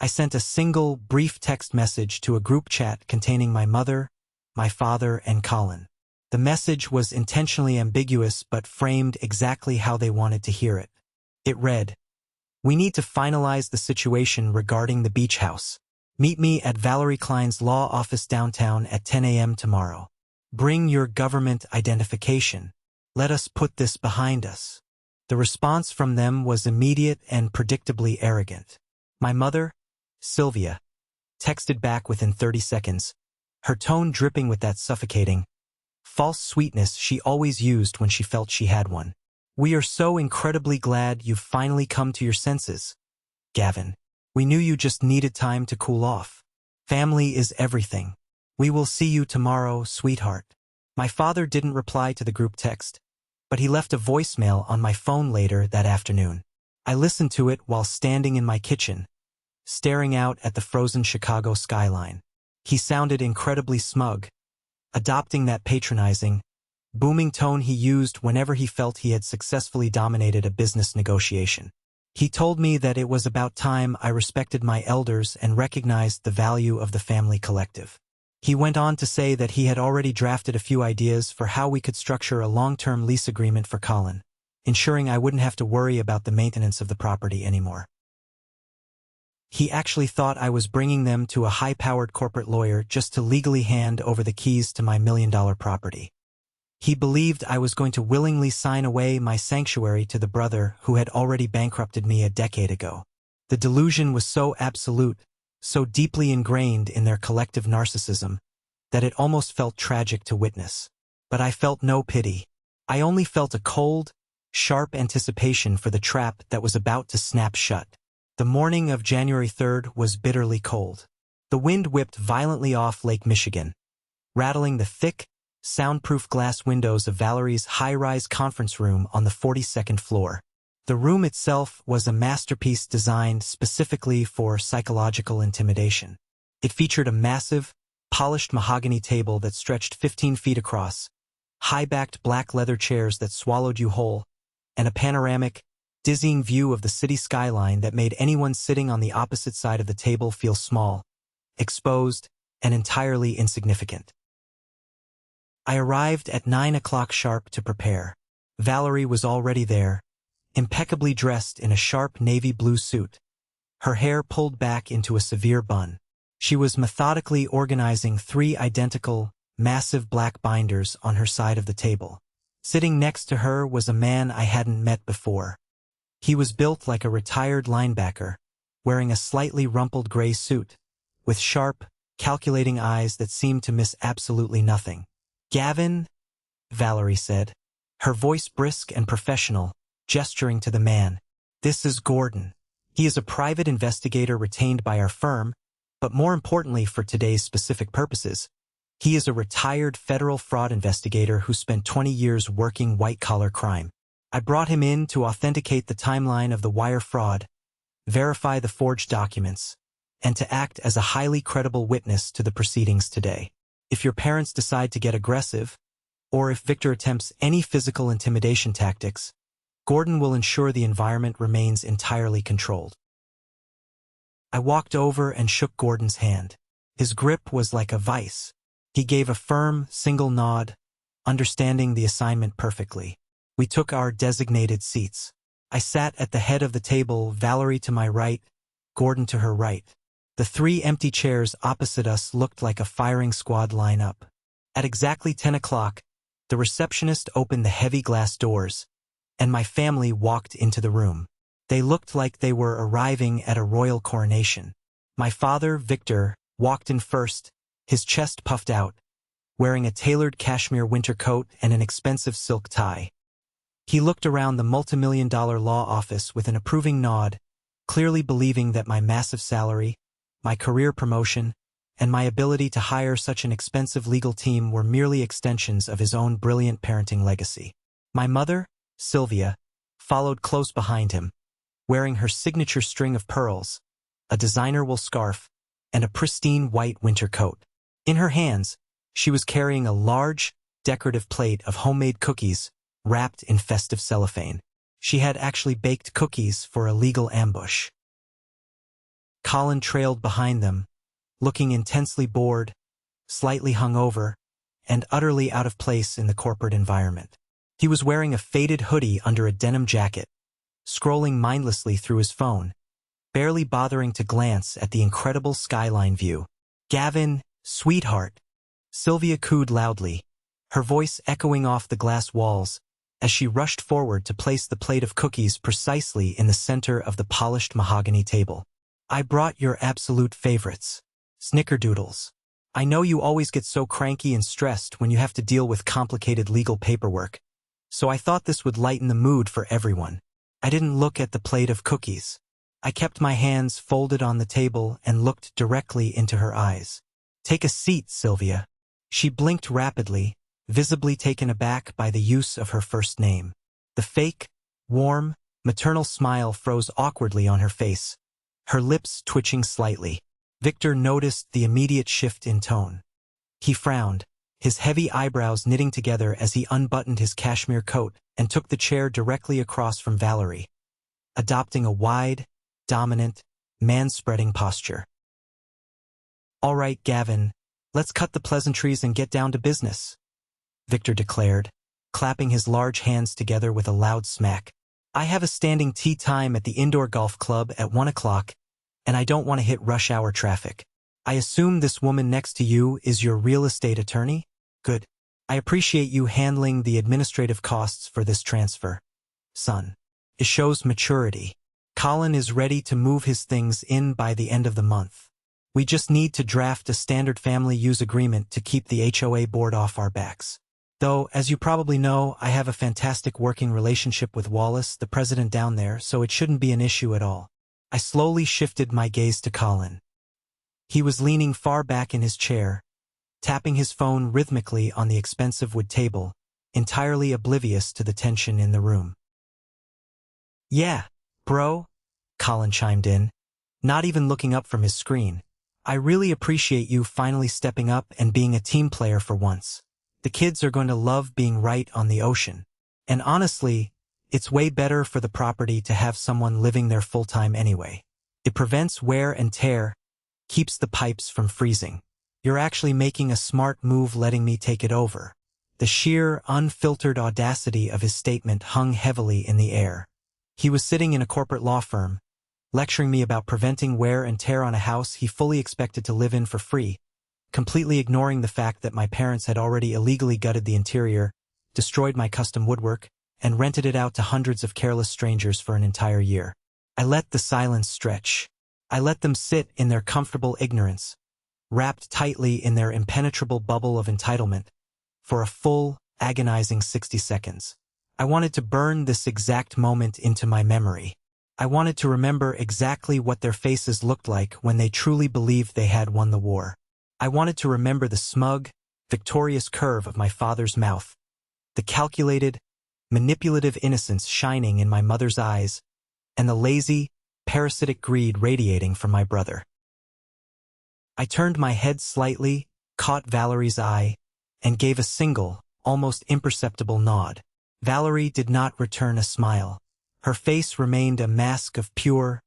I sent a single, brief text message to a group chat containing my mother, my father, and Colin. The message was intentionally ambiguous but framed exactly how they wanted to hear it. It read, "We need to finalize the situation regarding the beach house. Meet me at Valerie Klein's law office downtown at 10 a.m. tomorrow. Bring your government identification. Let us put this behind us." The response from them was immediate and predictably arrogant. My mother, Sylvia, texted back within 30 seconds, her tone dripping with that suffocating, false sweetness she always used when she felt she had one. "We are so incredibly glad you've finally come to your senses, Gavin. We knew you just needed time to cool off. Family is everything. We will see you tomorrow, sweetheart." My father didn't reply to the group text, but he left a voicemail on my phone later that afternoon. I listened to it while standing in my kitchen, staring out at the frozen Chicago skyline. He sounded incredibly smug, adopting that patronizing, booming tone he used whenever he felt he had successfully dominated a business negotiation. He told me that it was about time I respected my elders and recognized the value of the family collective. He went on to say that he had already drafted a few ideas for how we could structure a long-term lease agreement for Colin, ensuring I wouldn't have to worry about the maintenance of the property anymore. He actually thought I was bringing them to a high-powered corporate lawyer just to legally hand over the keys to my $1 million property. He believed I was going to willingly sign away my sanctuary to the brother who had already bankrupted me a decade ago. The delusion was so absolute, so deeply ingrained in their collective narcissism, that it almost felt tragic to witness. But I felt no pity. I only felt a cold, sharp anticipation for the trap that was about to snap shut. The morning of January 3rd was bitterly cold. The wind whipped violently off Lake Michigan, rattling the thick, soundproof glass windows of Valerie's high-rise conference room on the 42nd floor. The room itself was a masterpiece designed specifically for psychological intimidation. It featured a massive, polished mahogany table that stretched 15 feet across, high-backed black leather chairs that swallowed you whole, and a panoramic, dizzying view of the city skyline that made anyone sitting on the opposite side of the table feel small, exposed, and entirely insignificant. I arrived at 9 o'clock sharp to prepare. Valerie was already there, impeccably dressed in a sharp navy blue suit, her hair pulled back into a severe bun. She was methodically organizing 3 identical, massive black binders on her side of the table. Sitting next to her was a man I hadn't met before. He was built like a retired linebacker, wearing a slightly rumpled gray suit, with sharp, calculating eyes that seemed to miss absolutely nothing. "Gavin," Valerie said, her voice brisk and professional, gesturing to the man. "This is Gordon. He is a private investigator retained by our firm, but more importantly for today's specific purposes, he is a retired federal fraud investigator who spent 20 years working white-collar crime. I brought him in to authenticate the timeline of the wire fraud, verify the forged documents, and to act as a highly credible witness to the proceedings today. If your parents decide to get aggressive, or if Victor attempts any physical intimidation tactics, Gordon will ensure the environment remains entirely controlled." I walked over and shook Gordon's hand. His grip was like a vice. He gave a firm, single nod, understanding the assignment perfectly. We took our designated seats. I sat at the head of the table, Valerie to my right, Gordon to her right. The 3 empty chairs opposite us looked like a firing squad lineup. At exactly 10 o'clock, the receptionist opened the heavy glass doors, and my family walked into the room. They looked like they were arriving at a royal coronation. My father, Victor, walked in first, his chest puffed out, wearing a tailored cashmere winter coat and an expensive silk tie. He looked around the multimillion-dollar law office with an approving nod, clearly believing that my massive salary, my career promotion, and my ability to hire such an expensive legal team were merely extensions of his own brilliant parenting legacy. My mother, Sylvia, followed close behind him, wearing her signature string of pearls, a designer wool scarf, and a pristine white winter coat. In her hands, she was carrying a large, decorative plate of homemade cookies wrapped in festive cellophane. She had actually baked cookies for a legal ambush. Colin trailed behind them, looking intensely bored, slightly hungover, and utterly out of place in the corporate environment. He was wearing a faded hoodie under a denim jacket, scrolling mindlessly through his phone, barely bothering to glance at the incredible skyline view. "Gavin, sweetheart," Sylvia cooed loudly, her voice echoing off the glass walls as she rushed forward to place the plate of cookies precisely in the center of the polished mahogany table. "I brought your absolute favorites, snickerdoodles. I know you always get so cranky and stressed when you have to deal with complicated legal paperwork, so I thought this would lighten the mood for everyone." I didn't look at the plate of cookies. I kept my hands folded on the table and looked directly into her eyes. "Take a seat, Sylvia." She blinked rapidly, visibly taken aback by the use of her first name. The fake, warm, maternal smile froze awkwardly on her face, her lips twitching slightly. Victor noticed the immediate shift in tone. He frowned, his heavy eyebrows knitting together as he unbuttoned his cashmere coat and took the chair directly across from Valerie, adopting a wide, dominant, man-spreading posture. "All right, Gavin, let's cut the pleasantries and get down to business," Victor declared, clapping his large hands together with a loud smack. "I have a standing tea time at the indoor golf club at 1 o'clock, and I don't want to hit rush hour traffic. I assume this woman next to you is your real estate attorney? Good. I appreciate you handling the administrative costs for this transfer, son. It shows maturity. Colin is ready to move his things in by the end of the month. We just need to draft a standard family use agreement to keep the HOA board off our backs. Though, as you probably know, I have a fantastic working relationship with Wallace, the president down there, so it shouldn't be an issue at all." I slowly shifted my gaze to Colin. He was leaning far back in his chair, tapping his phone rhythmically on the expensive wood table, entirely oblivious to the tension in the room. "Yeah, bro," Colin chimed in, not even looking up from his screen. "I really appreciate you finally stepping up and being a team player for once. The kids are going to love being right on the ocean. And honestly, it's way better for the property to have someone living there full-time anyway. It prevents wear and tear, keeps the pipes from freezing. You're actually making a smart move letting me take it over." The sheer, unfiltered audacity of his statement hung heavily in the air. He was sitting in a corporate law firm, lecturing me about preventing wear and tear on a house he fully expected to live in for free, completely ignoring the fact that my parents had already illegally gutted the interior, destroyed my custom woodwork, and rented it out to hundreds of careless strangers for an entire year. I let the silence stretch. I let them sit in their comfortable ignorance, wrapped tightly in their impenetrable bubble of entitlement, for a full, agonizing 60 seconds. I wanted to burn this exact moment into my memory. I wanted to remember exactly what their faces looked like when they truly believed they had won the war. I wanted to remember the smug, victorious curve of my father's mouth, the calculated, manipulative innocence shining in my mother's eyes, and the lazy, parasitic greed radiating from my brother. I turned my head slightly, caught Valerie's eye, and gave a single, almost imperceptible nod. Valerie did not return a smile. Her face remained a mask of pure,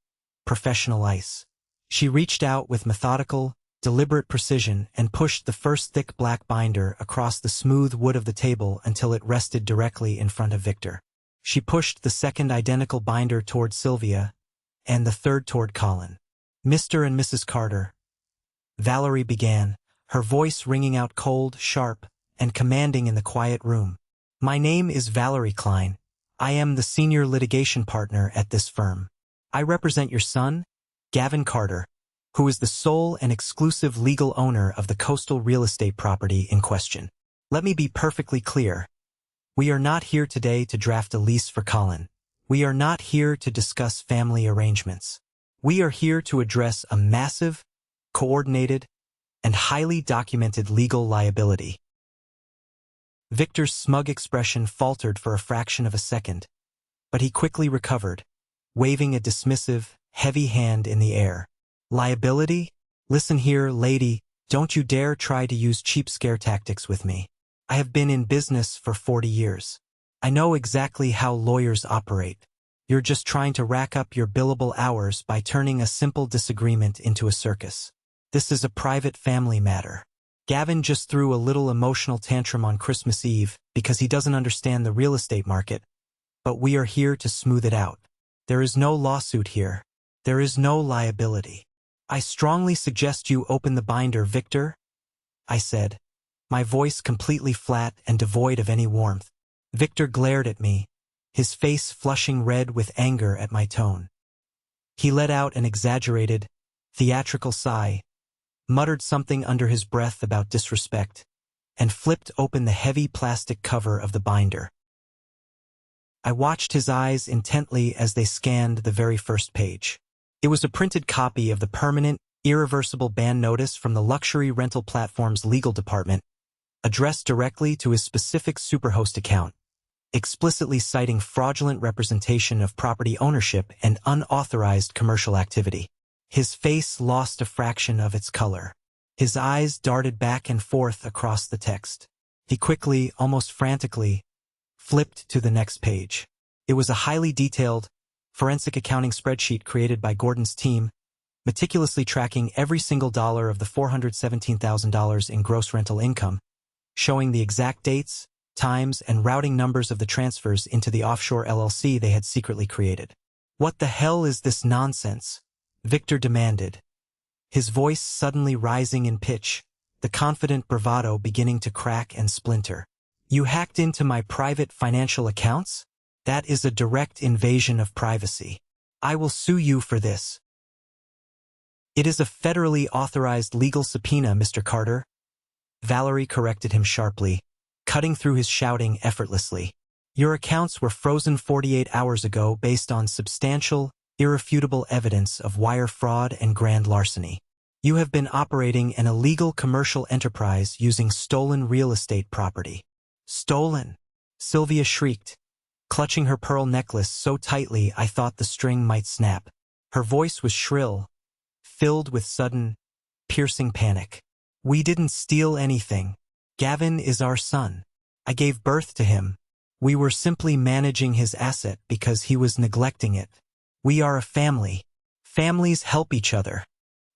professional ice. She reached out with methodical, deliberate precision and pushed the first thick black binder across the smooth wood of the table until it rested directly in front of Victor. She pushed the second identical binder toward Sylvia, and the third toward Colin. "Mr. and Mrs. Carter," Valerie began, her voice ringing out cold, sharp, and commanding in the quiet room. "My name is Valerie Klein. I am the senior litigation partner at this firm. I represent your son, Gavin Carter, who is the sole and exclusive legal owner of the coastal real estate property in question. Let me be perfectly clear. We are not here today to draft a lease for Colin. We are not here to discuss family arrangements. We are here to address a massive, coordinated, and highly documented legal liability." Victor's smug expression faltered for a fraction of a second, but he quickly recovered, waving a dismissive, heavy hand in the air. "Liability? Listen here, lady, don't you dare try to use cheap scare tactics with me. I have been in business for 40 years. I know exactly how lawyers operate. You're just trying to rack up your billable hours by turning a simple disagreement into a circus. This is a private family matter. Gavin just threw a little emotional tantrum on Christmas Eve because he doesn't understand the real estate market, but we are here to smooth it out. There is no lawsuit here. There is no liability. I strongly suggest you open the binder, Victor, I said, my voice completely flat and devoid of any warmth. Victor glared at me, his face flushing red with anger at my tone. He let out an exaggerated, theatrical sigh, muttered something under his breath about disrespect, and flipped open the heavy plastic cover of the binder. I watched his eyes intently as they scanned the very first page. It was a printed copy of the permanent, irreversible ban notice from the luxury rental platform's legal department, addressed directly to his specific Superhost account, explicitly citing fraudulent representation of property ownership and unauthorized commercial activity. His face lost a fraction of its color. His eyes darted back and forth across the text. He quickly, almost frantically, flipped to the next page. It was a highly detailed, forensic accounting spreadsheet created by Gordon's team, meticulously tracking every single dollar of the $417,000 in gross rental income, showing the exact dates, times, and routing numbers of the transfers into the offshore LLC they had secretly created. "What the hell is this nonsense?" Victor demanded, his voice suddenly rising in pitch, the confident bravado beginning to crack and splinter. "You hacked into my private financial accounts? That is a direct invasion of privacy. I will sue you for this." "It is a federally authorized legal subpoena, Mr. Carter," Valerie corrected him sharply, cutting through his shouting effortlessly. "Your accounts were frozen 48 hours ago based on substantial, irrefutable evidence of wire fraud and grand larceny. You have been operating an illegal commercial enterprise using stolen real estate property." "Stolen?" Sylvia shrieked, clutching her pearl necklace so tightly I thought the string might snap. Her voice was shrill, filled with sudden, piercing panic. "We didn't steal anything. Gavin is our son. I gave birth to him. We were simply managing his asset because he was neglecting it. We are a family. Families help each other.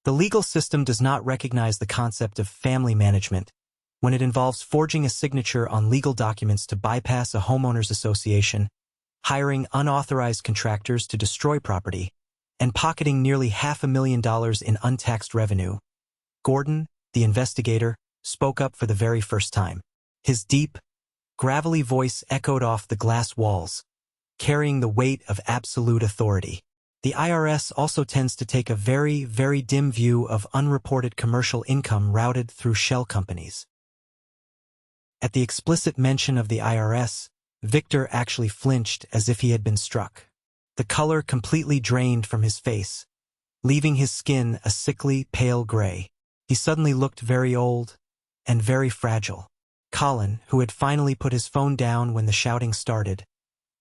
The legal system does not recognize the concept of family management when it involves forging a signature on legal documents to bypass a homeowners association, hiring unauthorized contractors to destroy property, and pocketing nearly $500,000 in untaxed revenue." Gordon, the investigator, spoke up for the very first time. His deep, gravelly voice echoed off the glass walls, carrying the weight of absolute authority. "The IRS also tends to take a very, very dim view of unreported commercial income routed through shell companies." At the explicit mention of the IRS, Victor actually flinched as if he had been struck. The color completely drained from his face, leaving his skin a sickly, pale gray. He suddenly looked very old and very fragile. Colin, who had finally put his phone down when the shouting started,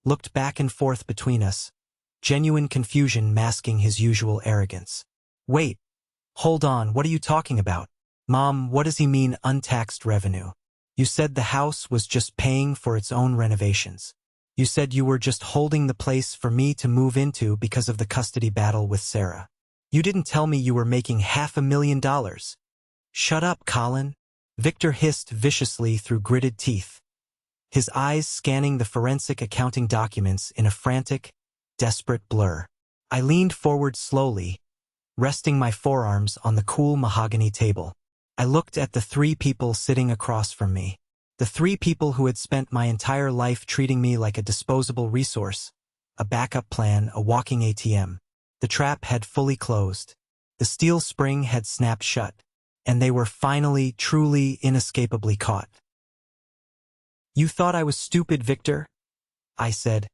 looked back and forth between us, genuine confusion masking his usual arrogance. "Wait, hold on, what are you talking about? Mom, what does he mean untaxed revenue? You said the house was just paying for its own renovations. You said you were just holding the place for me to move into because of the custody battle with Sarah. You didn't tell me you were making $500,000. Shut up, Colin," Victor hissed viciously through gritted teeth, his eyes scanning the forensic accounting documents in a frantic, desperate blur. I leaned forward slowly, resting my forearms on the cool mahogany table. I looked at the three people sitting across from me. The three people who had spent my entire life treating me like a disposable resource, a backup plan, a walking ATM. The trap had fully closed. The steel spring had snapped shut, and they were finally, truly, inescapably caught. "You thought I was stupid, Victor?" I said,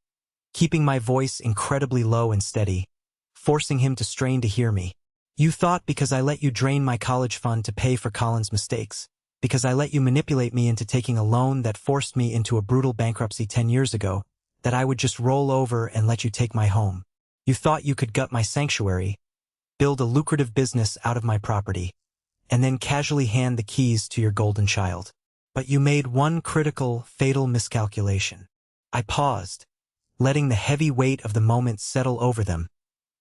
keeping my voice incredibly low and steady, forcing him to strain to hear me. "You thought because I let you drain my college fund to pay for Colin's mistakes, because I let you manipulate me into taking a loan that forced me into a brutal bankruptcy 10 years ago, that I would just roll over and let you take my home. You thought you could gut my sanctuary, build a lucrative business out of my property, and then casually hand the keys to your golden child. But you made one critical, fatal miscalculation." I paused, letting the heavy weight of the moment settle over them,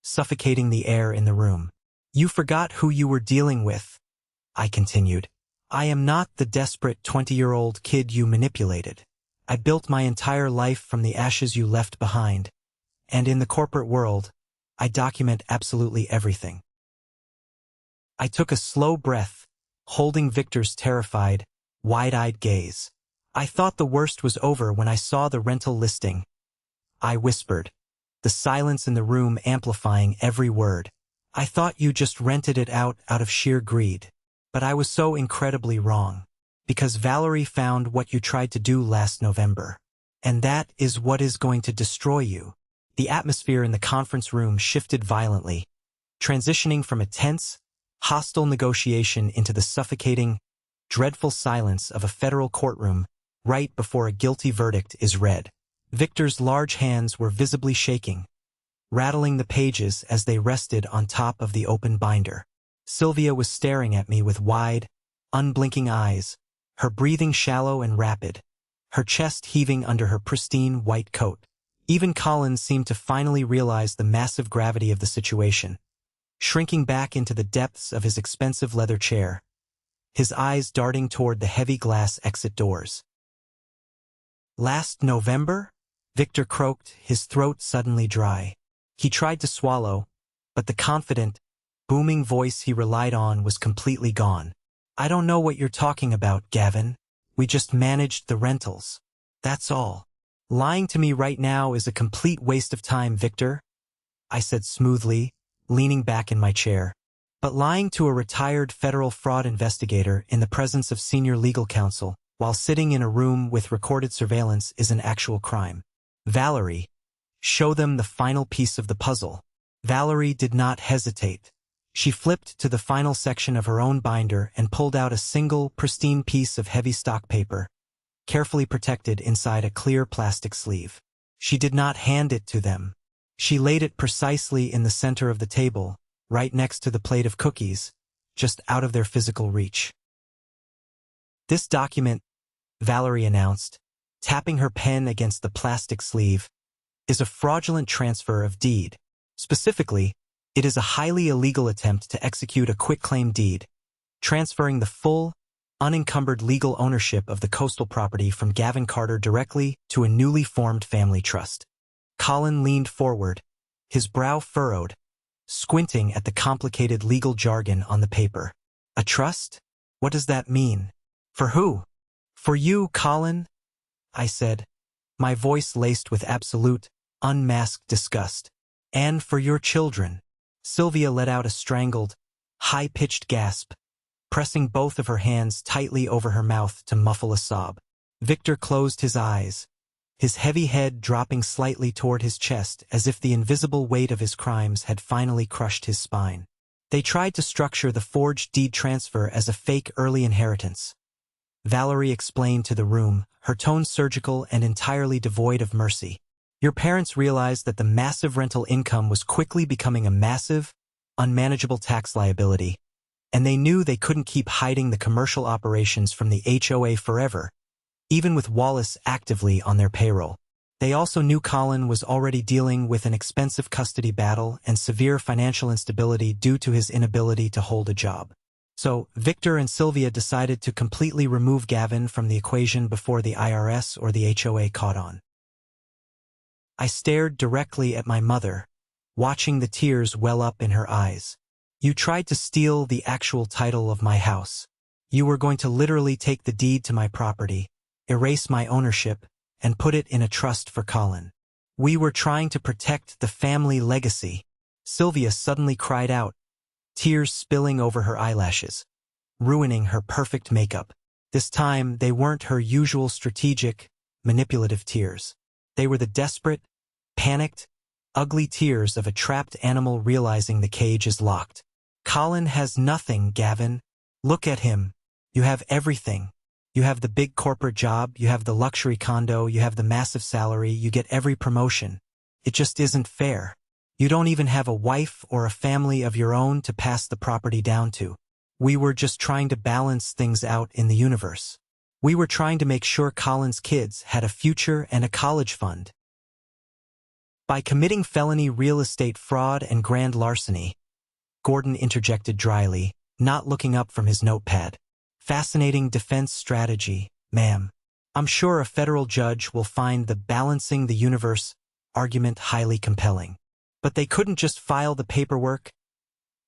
suffocating the air in the room. "You forgot who you were dealing with," I continued. I am not the desperate 20-year-old kid you manipulated. I built my entire life from the ashes you left behind, and in the corporate world, I document absolutely everything. I took a slow breath, holding Victor's terrified, wide-eyed gaze. I thought the worst was over when I saw the rental listing. I whispered, the silence in the room amplifying every word. I thought you just rented it out of sheer greed. But I was so incredibly wrong. Because Valerie found what you tried to do last November. And that is what is going to destroy you. The atmosphere in the conference room shifted violently, transitioning from a tense, hostile negotiation into the suffocating, dreadful silence of a federal courtroom right before a guilty verdict is read. Victor's large hands were visibly shaking, rattling the pages as they rested on top of the open binder. Sylvia was staring at me with wide, unblinking eyes, her breathing shallow and rapid, her chest heaving under her pristine white coat. Even Colin seemed to finally realize the massive gravity of the situation, shrinking back into the depths of his expensive leather chair, his eyes darting toward the heavy glass exit doors. Last November? Victor croaked, his throat suddenly dry. He tried to swallow, but the confident, booming voice he relied on was completely gone. I don't know what you're talking about, Gavin. We just managed the rentals. That's all. Lying to me right now is a complete waste of time, Victor, I said smoothly, leaning back in my chair. But lying to a retired federal fraud investigator in the presence of senior legal counsel while sitting in a room with recorded surveillance is an actual crime. Valerie, show them the final piece of the puzzle. Valerie did not hesitate. She flipped to the final section of her own binder and pulled out a single, pristine piece of heavy stock paper, carefully protected inside a clear plastic sleeve. She did not hand it to them. She laid it precisely in the center of the table, right next to the plate of cookies, just out of their physical reach. This document, Valerie announced, tapping her pen against the plastic sleeve, is a fraudulent transfer of deed. Specifically, it is a highly illegal attempt to execute a quitclaim deed, transferring the full, unencumbered legal ownership of the coastal property from Gavin Carter directly to a newly formed family trust. Colin leaned forward, his brow furrowed, squinting at the complicated legal jargon on the paper. A trust? What does that mean? For who? For you, Colin, I said, my voice laced with absolute, unmasked disgust. And for your children. Sylvia let out a strangled, high-pitched gasp, pressing both of her hands tightly over her mouth to muffle a sob. Victor closed his eyes, his heavy head dropping slightly toward his chest as if the invisible weight of his crimes had finally crushed his spine. They tried to structure the forged deed transfer as a fake early inheritance. Valerie explained to the room, her tone surgical and entirely devoid of mercy. Your parents realized that the massive rental income was quickly becoming a massive, unmanageable tax liability, and they knew they couldn't keep hiding the commercial operations from the HOA forever, even with Wallace actively on their payroll. They also knew Colin was already dealing with an expensive custody battle and severe financial instability due to his inability to hold a job. So, Victor and Sylvia decided to completely remove Gavin from the equation before the IRS or the HOA caught on. I stared directly at my mother, watching the tears well up in her eyes. You tried to steal the actual title of my house. You were going to literally take the deed to my property, erase my ownership, and put it in a trust for Colin. We were trying to protect the family legacy. Sylvia suddenly cried out, tears spilling over her eyelashes, ruining her perfect makeup. This time, they weren't her usual strategic, manipulative tears. They were the desperate, panicked, ugly tears of a trapped animal realizing the cage is locked. Colin has nothing, Gavin. Look at him. You have everything. You have the big corporate job, you have the luxury condo, you have the massive salary, you get every promotion. It just isn't fair. You don't even have a wife or a family of your own to pass the property down to. We were just trying to balance things out in the universe. We were trying to make sure Colin's kids had a future and a college fund. By committing felony real estate fraud and grand larceny, Gordon interjected dryly, not looking up from his notepad. Fascinating defense strategy, ma'am. I'm sure a federal judge will find the balancing the universe argument highly compelling. But they couldn't just file the paperwork,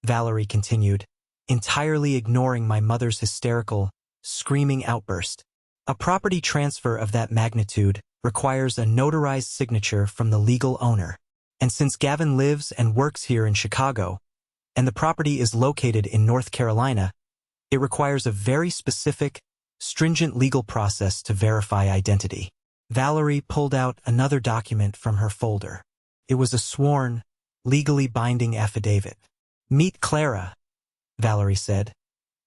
Valerie continued, entirely ignoring my mother's hysterical, screaming outburst. A property transfer of that magnitude requires a notarized signature from the legal owner. And since Gavin lives and works here in Chicago, and the property is located in North Carolina, it requires a very specific, stringent legal process to verify identity. Valerie pulled out another document from her folder. It was a sworn, legally binding affidavit. "Meet Clara," Valerie said,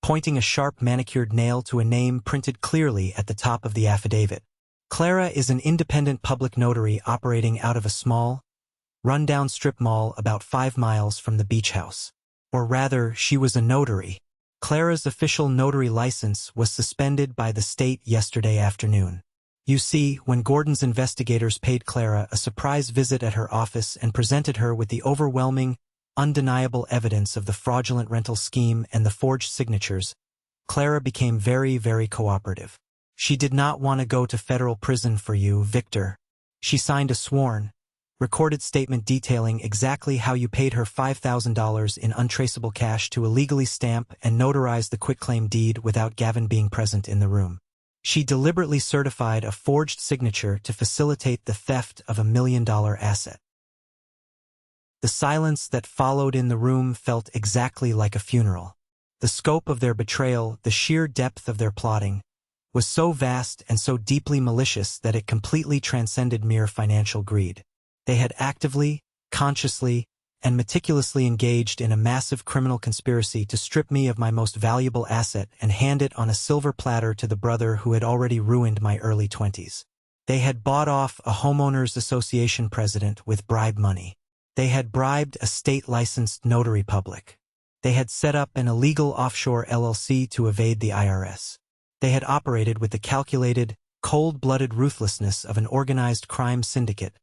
pointing a sharp manicured nail to a name printed clearly at the top of the affidavit. Clara is an independent public notary operating out of a small, run-down strip mall about 5 miles from the beach house. Or rather, she was a notary. Clara's official notary license was suspended by the state yesterday afternoon. You see, when Gordon's investigators paid Clara a surprise visit at her office and presented her with the overwhelming, undeniable evidence of the fraudulent rental scheme and the forged signatures, Clara became very, very cooperative. She did not want to go to federal prison for you, Victor. She signed a sworn, recorded statement detailing exactly how you paid her $5,000 in untraceable cash to illegally stamp and notarize the quitclaim deed without Gavin being present in the room. She deliberately certified a forged signature to facilitate the theft of $1 million asset. The silence that followed in the room felt exactly like a funeral. The scope of their betrayal, the sheer depth of their plotting, was so vast and so deeply malicious that it completely transcended mere financial greed. They had actively, consciously, and meticulously engaged in a massive criminal conspiracy to strip me of my most valuable asset and hand it on a silver platter to the brother who had already ruined my early 20s. They had bought off a homeowners association president with bribe money. They had bribed a state-licensed notary public. They had set up an illegal offshore LLC to evade the IRS. They had operated with the calculated, cold-blooded ruthlessness of an organized crime syndicate,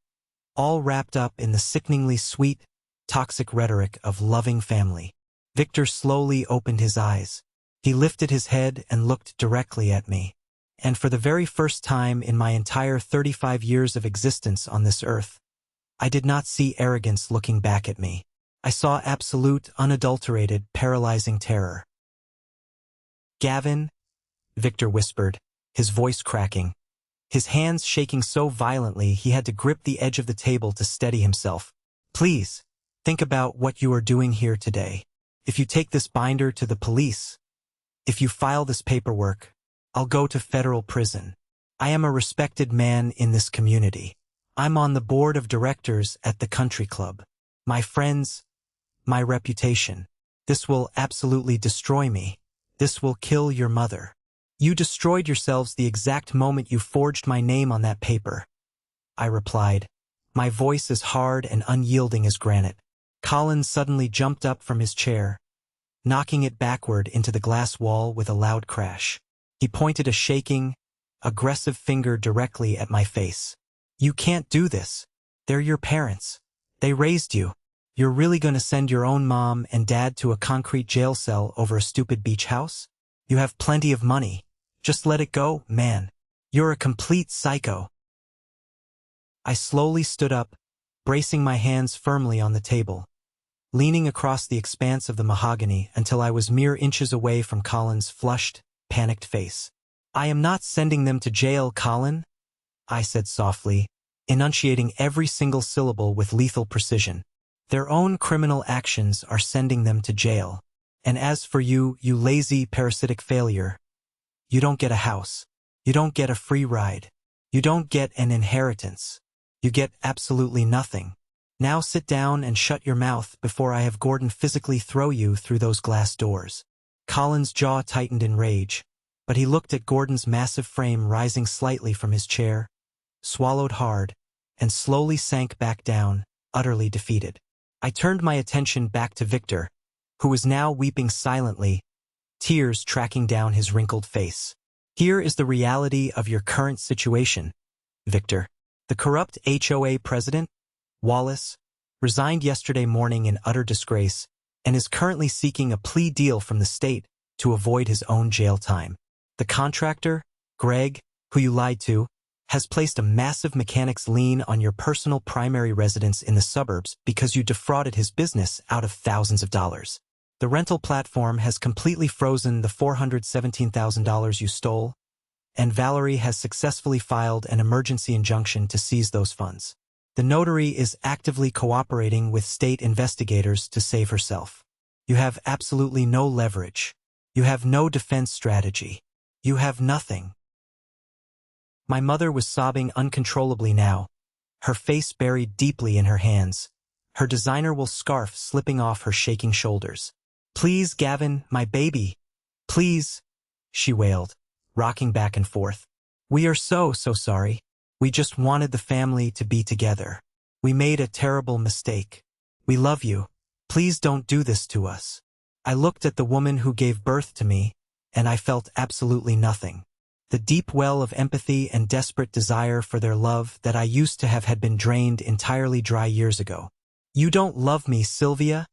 all wrapped up in the sickeningly sweet, toxic rhetoric of loving family. Victor slowly opened his eyes. He lifted his head and looked directly at me. And for the very first time in my entire 35 years of existence on this earth, I did not see arrogance looking back at me. I saw absolute, unadulterated, paralyzing terror. "Gavin," Victor whispered, his voice cracking. His hands shaking so violently he had to grip the edge of the table to steady himself. "Please, think about what you are doing here today. If you take this binder to the police, if you file this paperwork, I'll go to federal prison. I am a respected man in this community. I'm on the board of directors at the country club. My friends, my reputation. This will absolutely destroy me. This will kill your mother. You destroyed yourselves the exact moment you forged my name on that paper," I replied, my voice as hard and unyielding as granite. Colin suddenly jumped up from his chair, knocking it backward into the glass wall with a loud crash. He pointed a shaking, aggressive finger directly at my face. "You can't do this. They're your parents. They raised you. You're really going to send your own mom and dad to a concrete jail cell over a stupid beach house? You have plenty of money. Just let it go, man. You're a complete psycho." I slowly stood up, bracing my hands firmly on the table, leaning across the expanse of the mahogany until I was mere inches away from Colin's flushed, panicked face. "I am not sending them to jail, Colin," I said softly, enunciating every single syllable with lethal precision. "Their own criminal actions are sending them to jail. And as for you, you lazy, parasitic failure, you don't get a house. You don't get a free ride. You don't get an inheritance. You get absolutely nothing. Now sit down and shut your mouth before I have Gordon physically throw you through those glass doors." Colin's jaw tightened in rage, but he looked at Gordon's massive frame rising slightly from his chair, swallowed hard, and slowly sank back down, utterly defeated. I turned my attention back to Victor, who was now weeping silently, tears tracking down his wrinkled face. "Here is the reality of your current situation, Victor. The corrupt HOA president, Wallace, resigned yesterday morning in utter disgrace and is currently seeking a plea deal from the state to avoid his own jail time. The contractor, Greg, who you lied to, has placed a massive mechanics lien on your personal primary residence in the suburbs because you defrauded his business out of thousands of dollars. The rental platform has completely frozen the $417,000 you stole, and Valerie has successfully filed an emergency injunction to seize those funds. The notary is actively cooperating with state investigators to save herself. You have absolutely no leverage. You have no defense strategy. You have nothing. My mother was sobbing uncontrollably now, her face buried deeply in her hands, her designer-wool scarf slipping off her shaking shoulders. "Please, Gavin, my baby. Please," she wailed, rocking back and forth. "We are so sorry. We just wanted the family to be together. We made a terrible mistake. We love you. Please don't do this to us." I looked at the woman who gave birth to me, and I felt absolutely nothing. The deep well of empathy and desperate desire for their love that I used to have had been drained entirely dry years ago. "You don't love me, Sylvia,"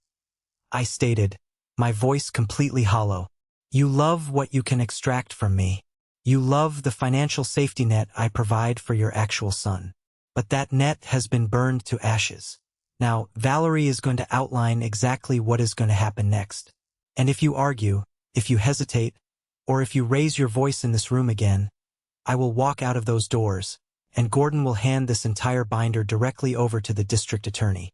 I stated, my voice completely hollow. "You love what you can extract from me. You love the financial safety net I provide for your actual son. But that net has been burned to ashes. Now, Valerie is going to outline exactly what is going to happen next. And if you argue, if you hesitate, or if you raise your voice in this room again, I will walk out of those doors, and Gordon will hand this entire binder directly over to the district attorney."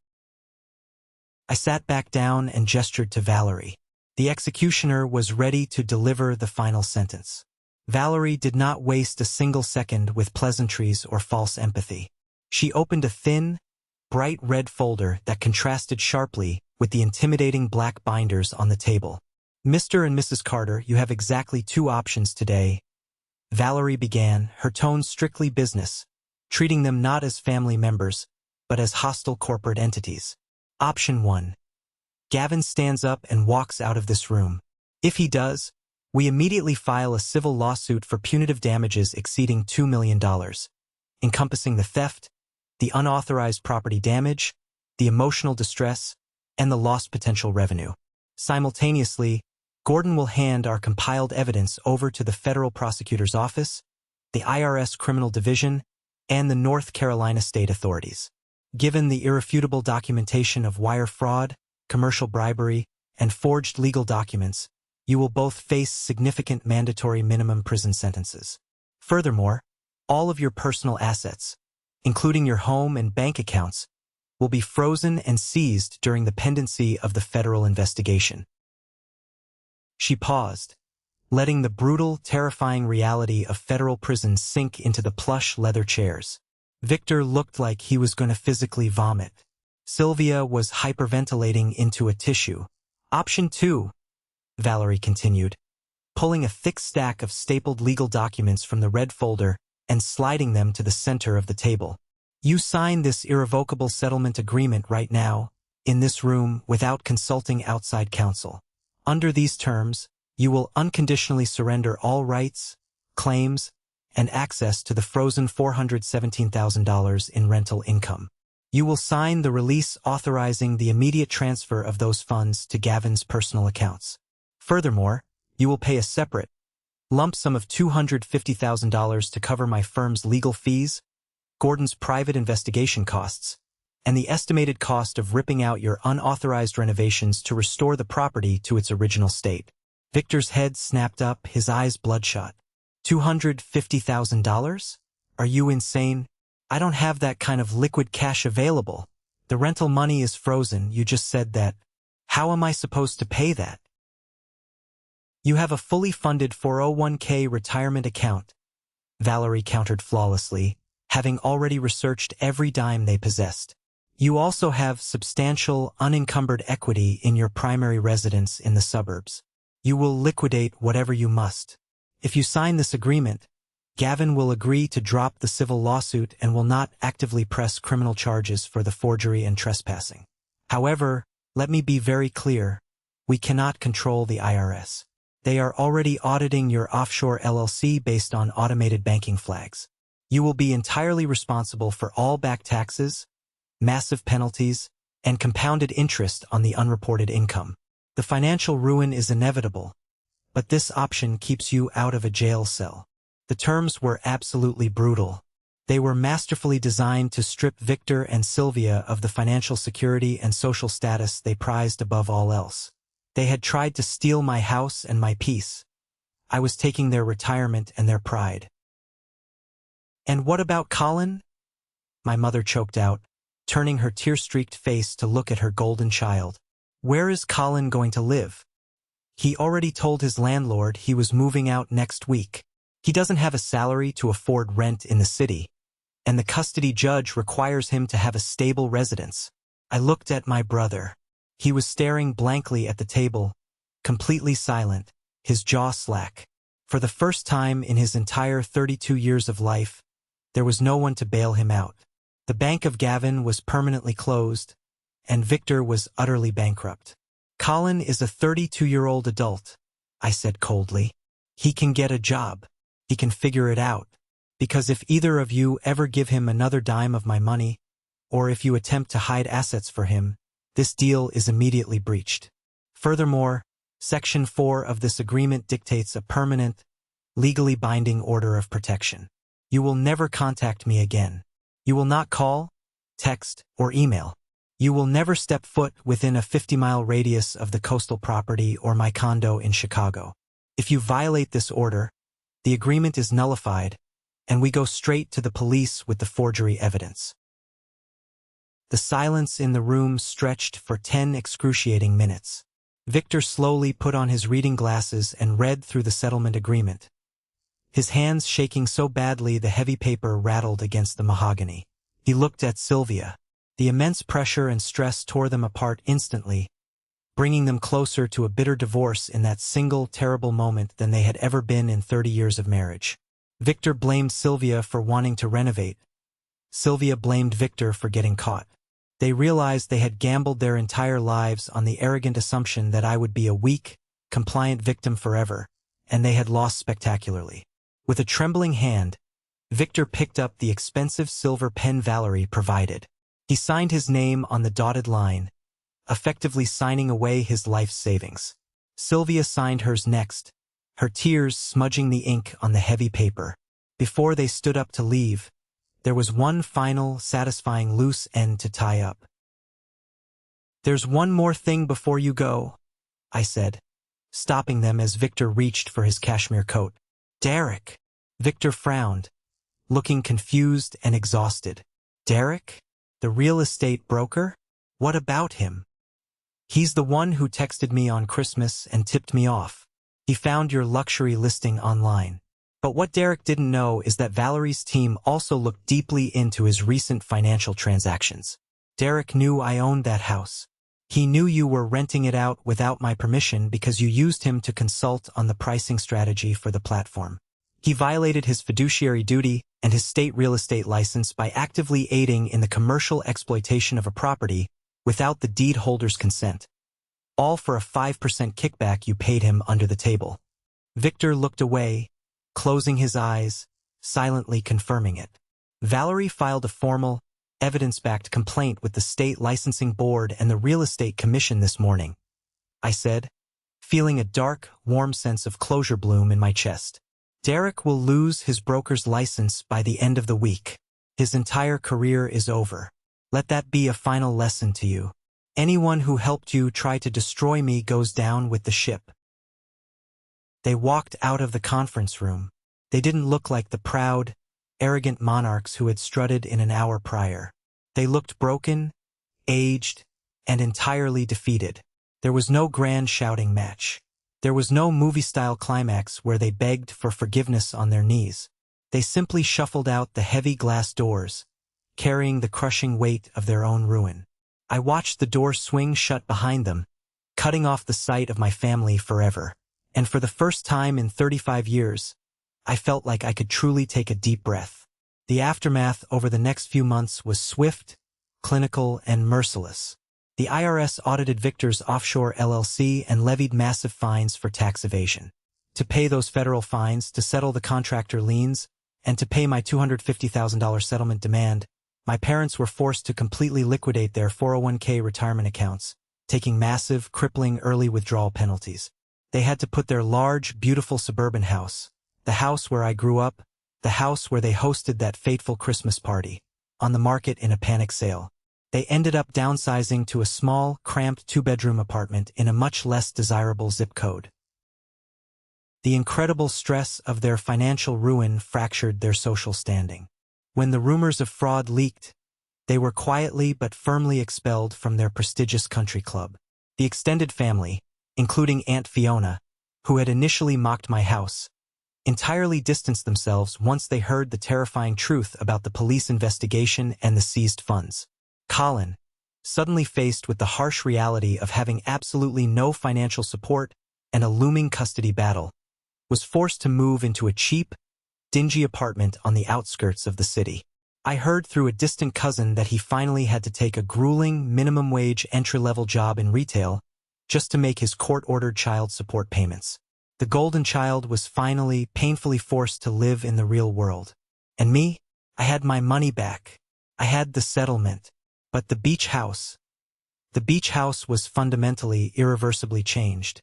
I sat back down and gestured to Valerie. The executioner was ready to deliver the final sentence. Valerie did not waste a single second with pleasantries or false empathy. She opened a thin, bright red folder that contrasted sharply with the intimidating black binders on the table. "Mr. and Mrs. Carter, you have exactly 2 options today," Valerie began, her tone strictly business, treating them not as family members, but as hostile corporate entities. "Option 1. Gavin stands up and walks out of this room. If he does, we immediately file a civil lawsuit for punitive damages exceeding $2 million, encompassing the theft, the unauthorized property damage, the emotional distress, and the lost potential revenue. Simultaneously, Gordon will hand our compiled evidence over to the federal prosecutor's office, the IRS Criminal Division, and the North Carolina state authorities. Given the irrefutable documentation of wire fraud, commercial bribery, and forged legal documents, you will both face significant mandatory minimum prison sentences. Furthermore, all of your personal assets, including your home and bank accounts, will be frozen and seized during the pendency of the federal investigation. She paused, letting the brutal, terrifying reality of federal prison sink into the plush leather chairs. Victor looked like he was going to physically vomit. Sylvia was hyperventilating into a tissue. "Option 2, Valerie continued, pulling a thick stack of stapled legal documents from the red folder and sliding them to the center of the table. "You sign this irrevocable settlement agreement right now, in this room, without consulting outside counsel. Under these terms, you will unconditionally surrender all rights, claims, and access to the frozen $417,000 in rental income. You will sign the release authorizing the immediate transfer of those funds to Gavin's personal accounts. Furthermore, you will pay a separate, lump sum of $250,000 to cover my firm's legal fees, Gordon's private investigation costs, and the estimated cost of ripping out your unauthorized renovations to restore the property to its original state." Victor's head snapped up, his eyes bloodshot. $250,000? Are you insane? I don't have that kind of liquid cash available. The rental money is frozen, you just said that. How am I supposed to pay that? You have a fully funded 401k retirement account, Valerie countered flawlessly, having already researched every dime they possessed. You also have substantial, unencumbered equity in your primary residence in the suburbs. You will liquidate whatever you must. If you sign this agreement, Gavin will agree to drop the civil lawsuit and will not actively press criminal charges for the forgery and trespassing. However, let me be very clear, we cannot control the IRS. They are already auditing your offshore LLC based on automated banking flags. You will be entirely responsible for all back taxes, massive penalties, and compounded interest on the unreported income. The financial ruin is inevitable, but this option keeps you out of a jail cell. The terms were absolutely brutal. They were masterfully designed to strip Victor and Sylvia of the financial security and social status they prized above all else. They had tried to steal my house and my peace. I was taking their retirement and their pride. "And what about Colin?" my mother choked out, turning her tear-streaked face to look at her golden child. "Where is Colin going to live? He already told his landlord he was moving out next week. He doesn't have a salary to afford rent in the city, and the custody judge requires him to have a stable residence." I looked at my brother. He was staring blankly at the table, completely silent, his jaw slack. For the first time in his entire 32 years of life, there was no one to bail him out. The Bank of Gavin was permanently closed, and Victor was utterly bankrupt. "Colin is a 32-year-old adult," I said coldly. "He can get a job. He can figure it out. Because if either of you ever give him another dime of my money, or if you attempt to hide assets for him, this deal is immediately breached. Furthermore, Section 4 of this agreement dictates a permanent, legally binding order of protection. You will never contact me again. You will not call, text, or email. You will never step foot within a 50-mile radius of the coastal property or my condo in Chicago. If you violate this order, the agreement is nullified, and we go straight to the police with the forgery evidence." The silence in the room stretched for 10 excruciating minutes. Victor slowly put on his reading glasses and read through the settlement agreement, his hands shaking so badly the heavy paper rattled against the mahogany. He looked at Sylvia. The immense pressure and stress tore them apart instantly, bringing them closer to a bitter divorce in that single terrible moment than they had ever been in 30 years of marriage. Victor blamed Sylvia for wanting to renovate. Sylvia blamed Victor for getting caught. They realized they had gambled their entire lives on the arrogant assumption that I would be a weak, compliant victim forever, and they had lost spectacularly. With a trembling hand, Victor picked up the expensive silver pen Valerie provided. He signed his name on the dotted line, effectively signing away his life's savings. Sylvia signed hers next, her tears smudging the ink on the heavy paper. Before they stood up to leave, there was one final, satisfying loose end to tie up. "There's one more thing before you go," I said, stopping them as Victor reached for his cashmere coat. "Derek." Victor frowned, looking confused and exhausted. "Derek? The real estate broker? What about him?" "He's the one who texted me on Christmas and tipped me off. He found your luxury listing online." But what Derek didn't know is that Valerie's team also looked deeply into his recent financial transactions. "Derek knew I owned that house. He knew you were renting it out without my permission because you used him to consult on the pricing strategy for the platform. He violated his fiduciary duty and his state real estate license by actively aiding in the commercial exploitation of a property without the deed holder's consent. All for a 5% kickback you paid him under the table." Victor looked away, closing his eyes, silently confirming it. "Valerie filed a formal, evidence-backed complaint with the state licensing board and the real estate commission this morning," I said, feeling a dark, warm sense of closure bloom in my chest. "Derek will lose his broker's license by the end of the week. His entire career is over. Let that be a final lesson to you. Anyone who helped you try to destroy me goes down with the ship." They walked out of the conference room. They didn't look like the proud, arrogant monarchs who had strutted in an hour prior. They looked broken, aged, and entirely defeated. There was no grand shouting match. There was no movie-style climax where they begged for forgiveness on their knees. They simply shuffled out the heavy glass doors, carrying the crushing weight of their own ruin. I watched the door swing shut behind them, cutting off the sight of my family forever. And for the first time in 35 years, I felt like I could truly take a deep breath. The aftermath over the next few months was swift, clinical, and merciless. The IRS audited Victor's offshore LLC and levied massive fines for tax evasion. To pay those federal fines, to settle the contractor liens, and to pay my $250,000 settlement demand, my parents were forced to completely liquidate their 401k retirement accounts, taking massive, crippling early withdrawal penalties. They had to put their large, beautiful suburban house, the house where I grew up, the house where they hosted that fateful Christmas party, on the market in a panic sale. They ended up downsizing to a small, cramped two-bedroom apartment in a much less desirable zip code. The incredible stress of their financial ruin fractured their social standing. When the rumors of fraud leaked, they were quietly but firmly expelled from their prestigious country club. The extended family, including Aunt Fiona, who had initially mocked my house, entirely distanced themselves once they heard the terrifying truth about the police investigation and the seized funds. Colin, suddenly faced with the harsh reality of having absolutely no financial support and a looming custody battle, was forced to move into a cheap, dingy apartment on the outskirts of the city. I heard through a distant cousin that he finally had to take a grueling minimum-wage entry-level job in retail just to make his court-ordered child support payments. The golden child was finally, painfully forced to live in the real world. And me? I had my money back. I had the settlement. But the beach house was fundamentally, irreversibly changed.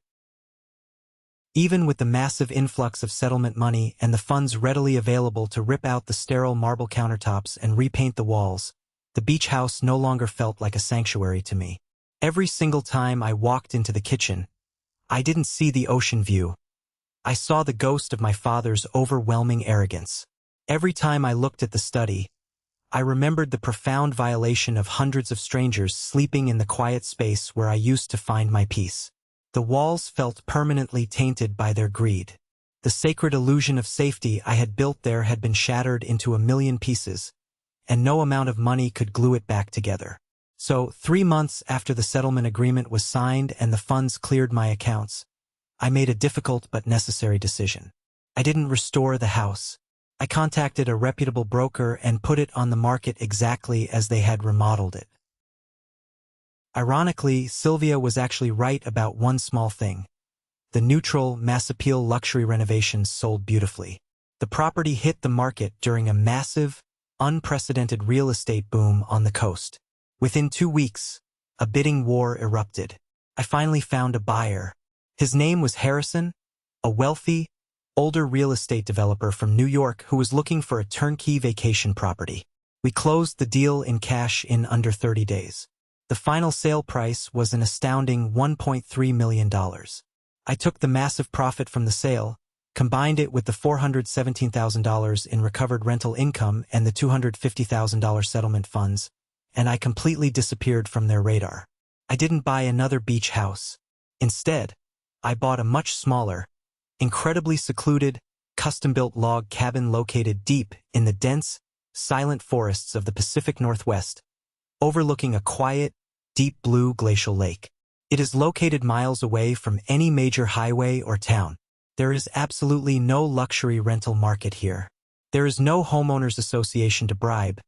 Even with the massive influx of settlement money and the funds readily available to rip out the sterile marble countertops and repaint the walls, the beach house no longer felt like a sanctuary to me. Every single time I walked into the kitchen, I didn't see the ocean view. I saw the ghost of my father's overwhelming arrogance. Every time I looked at the study, I remembered the profound violation of hundreds of strangers sleeping in the quiet space where I used to find my peace. The walls felt permanently tainted by their greed. The sacred illusion of safety I had built there had been shattered into a million pieces, and no amount of money could glue it back together. So, 3 months after the settlement agreement was signed and the funds cleared my accounts, I made a difficult but necessary decision. I didn't restore the house. I contacted a reputable broker and put it on the market exactly as they had remodeled it. Ironically, Sylvia was actually right about one small thing. The neutral, mass-appeal luxury renovations sold beautifully. The property hit the market during a massive, unprecedented real estate boom on the coast. Within 2 weeks, a bidding war erupted. I finally found a buyer. His name was Harrison, a wealthy, older real estate developer from New York who was looking for a turnkey vacation property. We closed the deal in cash in under 30 days. The final sale price was an astounding $1.3 million. I took the massive profit from the sale, combined it with the $417,000 in recovered rental income and the $250,000 settlement funds, and I completely disappeared from their radar. I didn't buy another beach house. Instead, I bought a much smaller, incredibly secluded, custom-built log cabin located deep in the dense, silent forests of the Pacific Northwest, overlooking a quiet, deep blue glacial lake. It is located miles away from any major highway or town. There is absolutely no luxury rental market here. There is no homeowners association to bribe,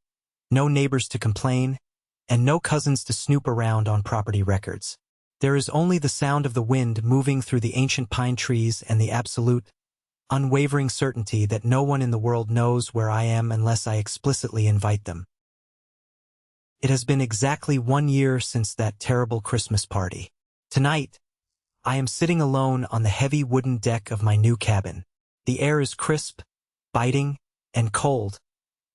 no neighbors to complain, and no cousins to snoop around on property records. There is only the sound of the wind moving through the ancient pine trees and the absolute, unwavering certainty that no one in the world knows where I am unless I explicitly invite them. It has been exactly 1 year since that terrible Christmas party. Tonight, I am sitting alone on the heavy wooden deck of my new cabin. The air is crisp, biting, and cold,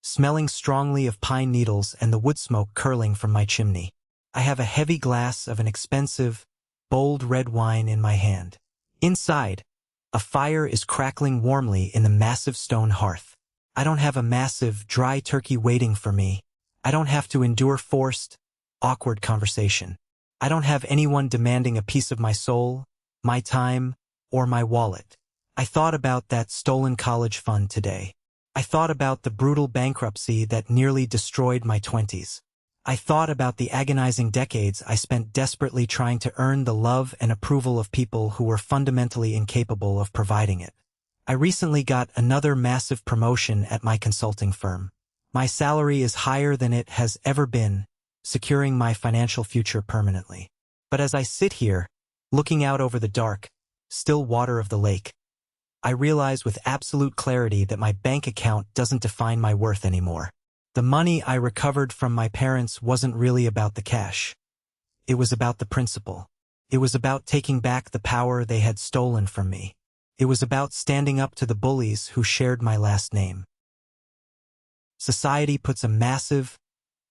smelling strongly of pine needles and the wood smoke curling from my chimney. I have a heavy glass of an expensive, bold red wine in my hand. Inside, a fire is crackling warmly in the massive stone hearth. I don't have a massive, dry turkey waiting for me. I don't have to endure forced, awkward conversation. I don't have anyone demanding a piece of my soul, my time, or my wallet. I thought about that stolen college fund today. I thought about the brutal bankruptcy that nearly destroyed my 20s. I thought about the agonizing decades I spent desperately trying to earn the love and approval of people who were fundamentally incapable of providing it. I recently got another massive promotion at my consulting firm. My salary is higher than it has ever been, securing my financial future permanently. But as I sit here, looking out over the dark, still water of the lake, I realize with absolute clarity that my bank account doesn't define my worth anymore. The money I recovered from my parents wasn't really about the cash. It was about the principle. It was about taking back the power they had stolen from me. It was about standing up to the bullies who shared my last name. Society puts a massive,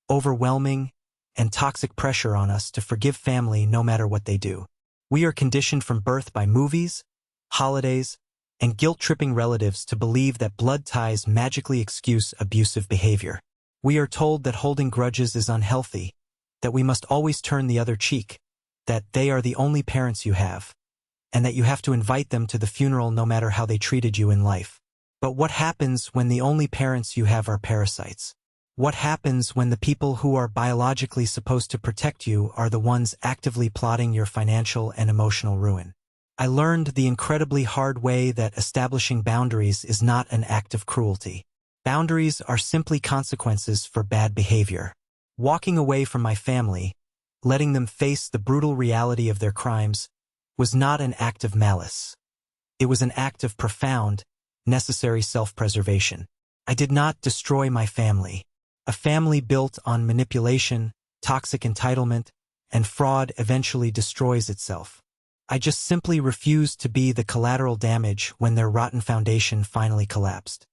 overwhelming, and toxic pressure on us to forgive family no matter what they do. We are conditioned from birth by movies, holidays, and guilt-tripping relatives to believe that blood ties magically excuse abusive behavior. We are told that holding grudges is unhealthy, that we must always turn the other cheek, that they are the only parents you have, and that you have to invite them to the funeral no matter how they treated you in life. But what happens when the only parents you have are parasites? What happens when the people who are biologically supposed to protect you are the ones actively plotting your financial and emotional ruin? I learned the incredibly hard way that establishing boundaries is not an act of cruelty. Boundaries are simply consequences for bad behavior. Walking away from my family, letting them face the brutal reality of their crimes, was not an act of malice. It was an act of profound, necessary self-preservation. I did not destroy my family. A family built on manipulation, toxic entitlement, and fraud eventually destroys itself. I just simply refused to be the collateral damage when their rotten foundation finally collapsed.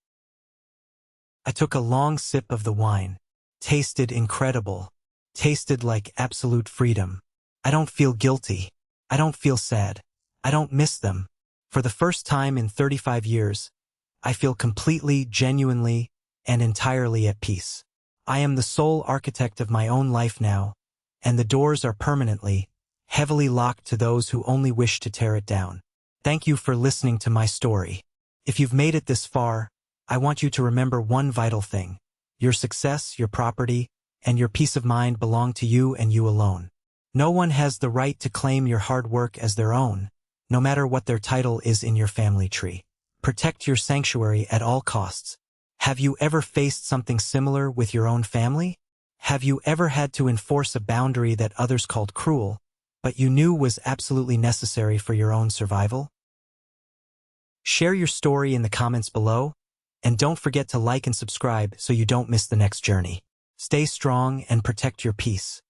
I took a long sip of the wine. Tasted incredible. Tasted like absolute freedom. I don't feel guilty. I don't feel sad. I don't miss them. For the first time in 35 years, I feel completely, genuinely, and entirely at peace. I am the sole architect of my own life now, and the doors are permanently, heavily locked to those who only wish to tear it down. Thank you for listening to my story. If you've made it this far, I want you to remember one vital thing. Your success, your property, and your peace of mind belong to you and you alone. No one has the right to claim your hard work as their own, no matter what their title is in your family tree. Protect your sanctuary at all costs. Have you ever faced something similar with your own family? Have you ever had to enforce a boundary that others called cruel, but you knew was absolutely necessary for your own survival? Share your story in the comments below, and don't forget to like and subscribe so you don't miss the next journey. Stay strong and protect your peace.